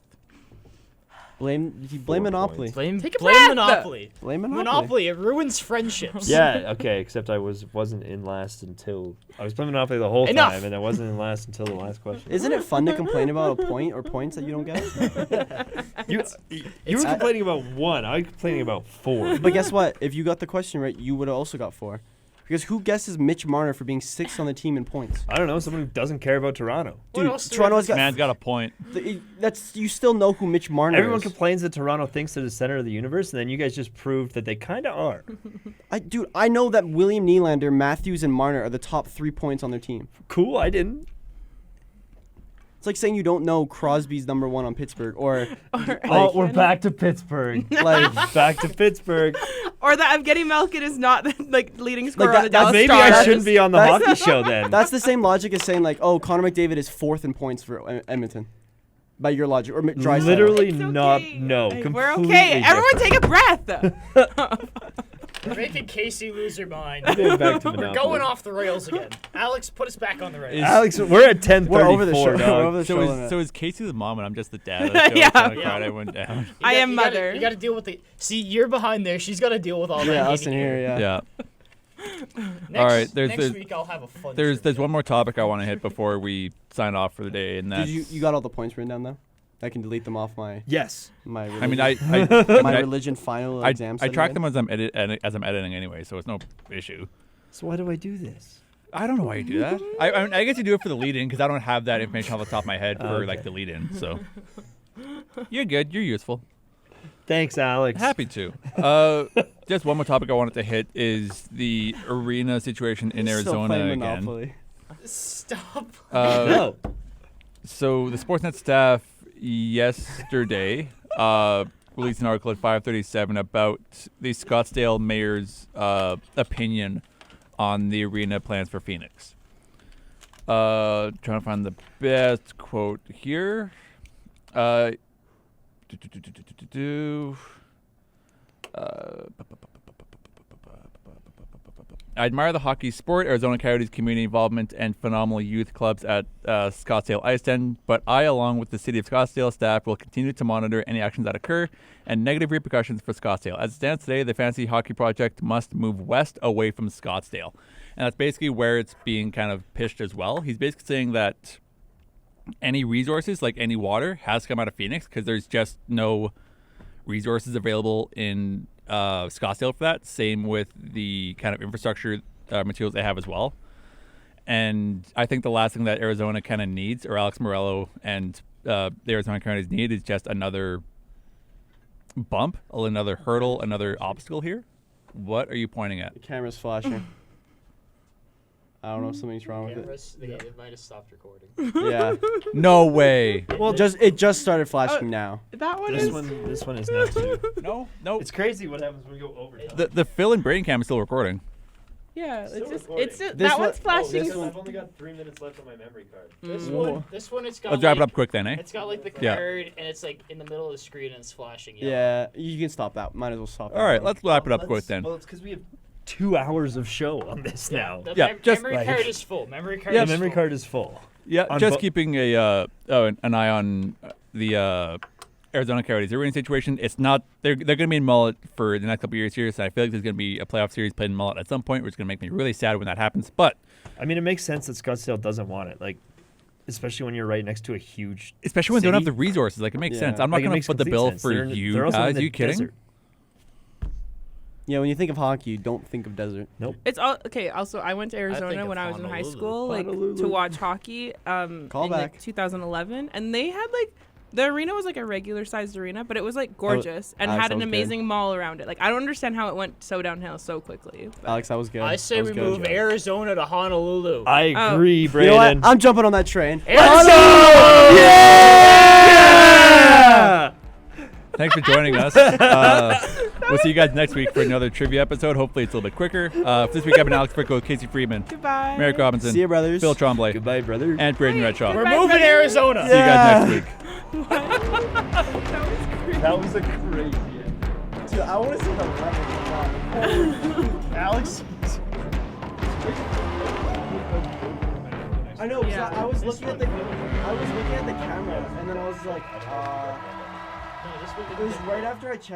Blame 4 Monopoly. points. Blame Take a blame breath. Monopoly. Blame Monopoly. Monopoly, it ruins friendships. Yeah, okay, except I wasn't in last until I was playing Monopoly the whole Enough. time, and I wasn't in last until the last question. Isn't it fun to complain about a point or points that you don't get? You were complaining about 1. I was complaining about 4. But guess what? If you got the question right, you would have also got 4. Because who guesses Mitch Marner for being 6th on the team in points? I don't know, someone who doesn't care about Toronto. What Dude, else do we Toronto have has to got. Man's got a point. That's you still know who Mitch Marner Everyone is. complains that Toronto thinks they're the center of the universe, and then you guys just proved that they kind of are. I know that William Nylander, Matthews, and Marner are the top 3 points on their team. Cool, I didn't. It's like saying you don't know Crosby's number 1 on Pittsburgh, or Oh, we're back to Pittsburgh. like Back to Pittsburgh. Or that Evgeny Malkin is not the leading scorer that- on the that's- Dallas Maybe Stars. I shouldn't be on the That's- hockey show then. that's the same logic as saying like, oh, Connor McDavid is 4th in points for Edmonton, by your logic, or Draisaitl. Literally It's not. okay. No, Hey, completely we're okay. Everyone different. take a breath. We're making Casey lose her mind. Getting back to We're Monopoly. going off the rails again. Alex, put us back on the rails. Alex, we're at 10:34. We're over the show. We're dog. over the show. limit. So is Casey the mom and I'm just the dad? That's Yeah. kind of Yeah. cried I went down. I am mother. You got to deal with the. See, you're behind there. She's got to deal with all that. yeah, us hating in here. Yeah. Yeah. Next, All right, there's- next there's- week I'll have a fun. There's trivia. one more topic I want to hit before we sign off for the day, and that's. Did you got all the points written down though? I can delete them off my Yes. religion, I mean, I my I, religion final I, exam. I study track guide. them as I'm editing anyway, so it's no issue. So why do I do this? I don't know why you do that. I guess you do it for the lead-in because I don't have that information off the top of my head for Okay. like the lead-in. So you're good. You're useful. Thanks, Alex. Happy to. Just one more topic I wanted to hit is the arena situation in Still Arizona playing again. Monopoly. Stop. No. So the Sportsnet staff yesterday released an article at 5:37 about the Scottsdale mayor's opinion on the arena plans for Phoenix. Trying to find the best quote here. I admire the hockey sport, Arizona Coyotes' community involvement, and phenomenal youth clubs at Scottsdale Ice Den, but I, along with the City of Scottsdale staff, will continue to monitor any actions that occur and negative repercussions for Scottsdale. As it stands today, the Fantasy Hockey Project must move west away from Scottsdale. And that's basically where it's being kind of pitched as well. He's basically saying that any resources, like any water, has to come out of Phoenix because there's just no resources available in Scottsdale for that. Same with the kind of infrastructure materials they have as well. And I think the last thing that Arizona kind of needs, or Alex Morello and the Arizona Coyotes need, is just another bump, another hurdle, another obstacle here. What are you pointing at? The camera's flashing. I don't know if something's wrong with it. Cameras, it might have stopped recording. Yeah. No way. Well, it just started flashing now. That one This is. one is now too. No. It's crazy what happens when we go over. The Phil and Brain Cam is still recording. Yeah, Still it's just. recording. It's just, This that one- one's flashing. this one- I've only got 3 minutes left on my memory card. This one, it's got. Let's wrap it like- up quick then, eh? It's got like the Yeah. card, and it's like in the middle of the screen, and it's flashing. Yellow. Yeah, you can stop that. Might as well stop. All right, let's wrap it up quick then. Well, it's because we have 2 hours of show on this now. The Yeah, just memory like- card is full. Memory card. The is memory full. card is full. Yeah, On just bo- keeping an eye on the Arizona Coyotes. Their winning situation. It's not. They're going to be in mullet for the next couple of years here. So I feel like there's going to be a playoff series played in mullet at some point, which is going to make me really sad when that happens. But I mean, it makes sense that Scottsdale doesn't want it, like, especially when you're right next to a huge. especially when they don't have the city. resources, like it makes Yeah. sense. I'm not Like, it going to makes foot the complete bill sense. for They're you also in guys. the Are you kidding? desert. Yeah, when you think of hockey, you don't think of desert. It's all okay. Also, I went to Arizona of when I was in high Honolulu. school, like to Honolulu. watch hockey. In Call like back. 2011, and they had like the arena was like a regular sized arena, but it was like gorgeous and Alex, had that an was good. amazing mall around it. Like I don't understand how it went so downhill so quickly. but- Alex, that was good. I say That was we good. move Arizona to Honolulu. I Oh. agree, You know what? Brayden. I'm jumping on that train. Yeah! Thanks for joining us. We'll see you guys next week for another trivia episode. Hopefully it's a little bit quicker. For this week, I've been Alex Fricko, Casey Freeman, Goodbye. Merrick Robinson, See you, brothers. Phil Tremblay, Goodbye, brother. and Braden Redshaw. We're Bye, moving brother. Arizona. See you guys next week. That was crazy. That was a crazy Dude, I want to see the Alex. I know. 'Cause Yeah. I was looking at the camera, and then I was like, No, this week It was right after I checked.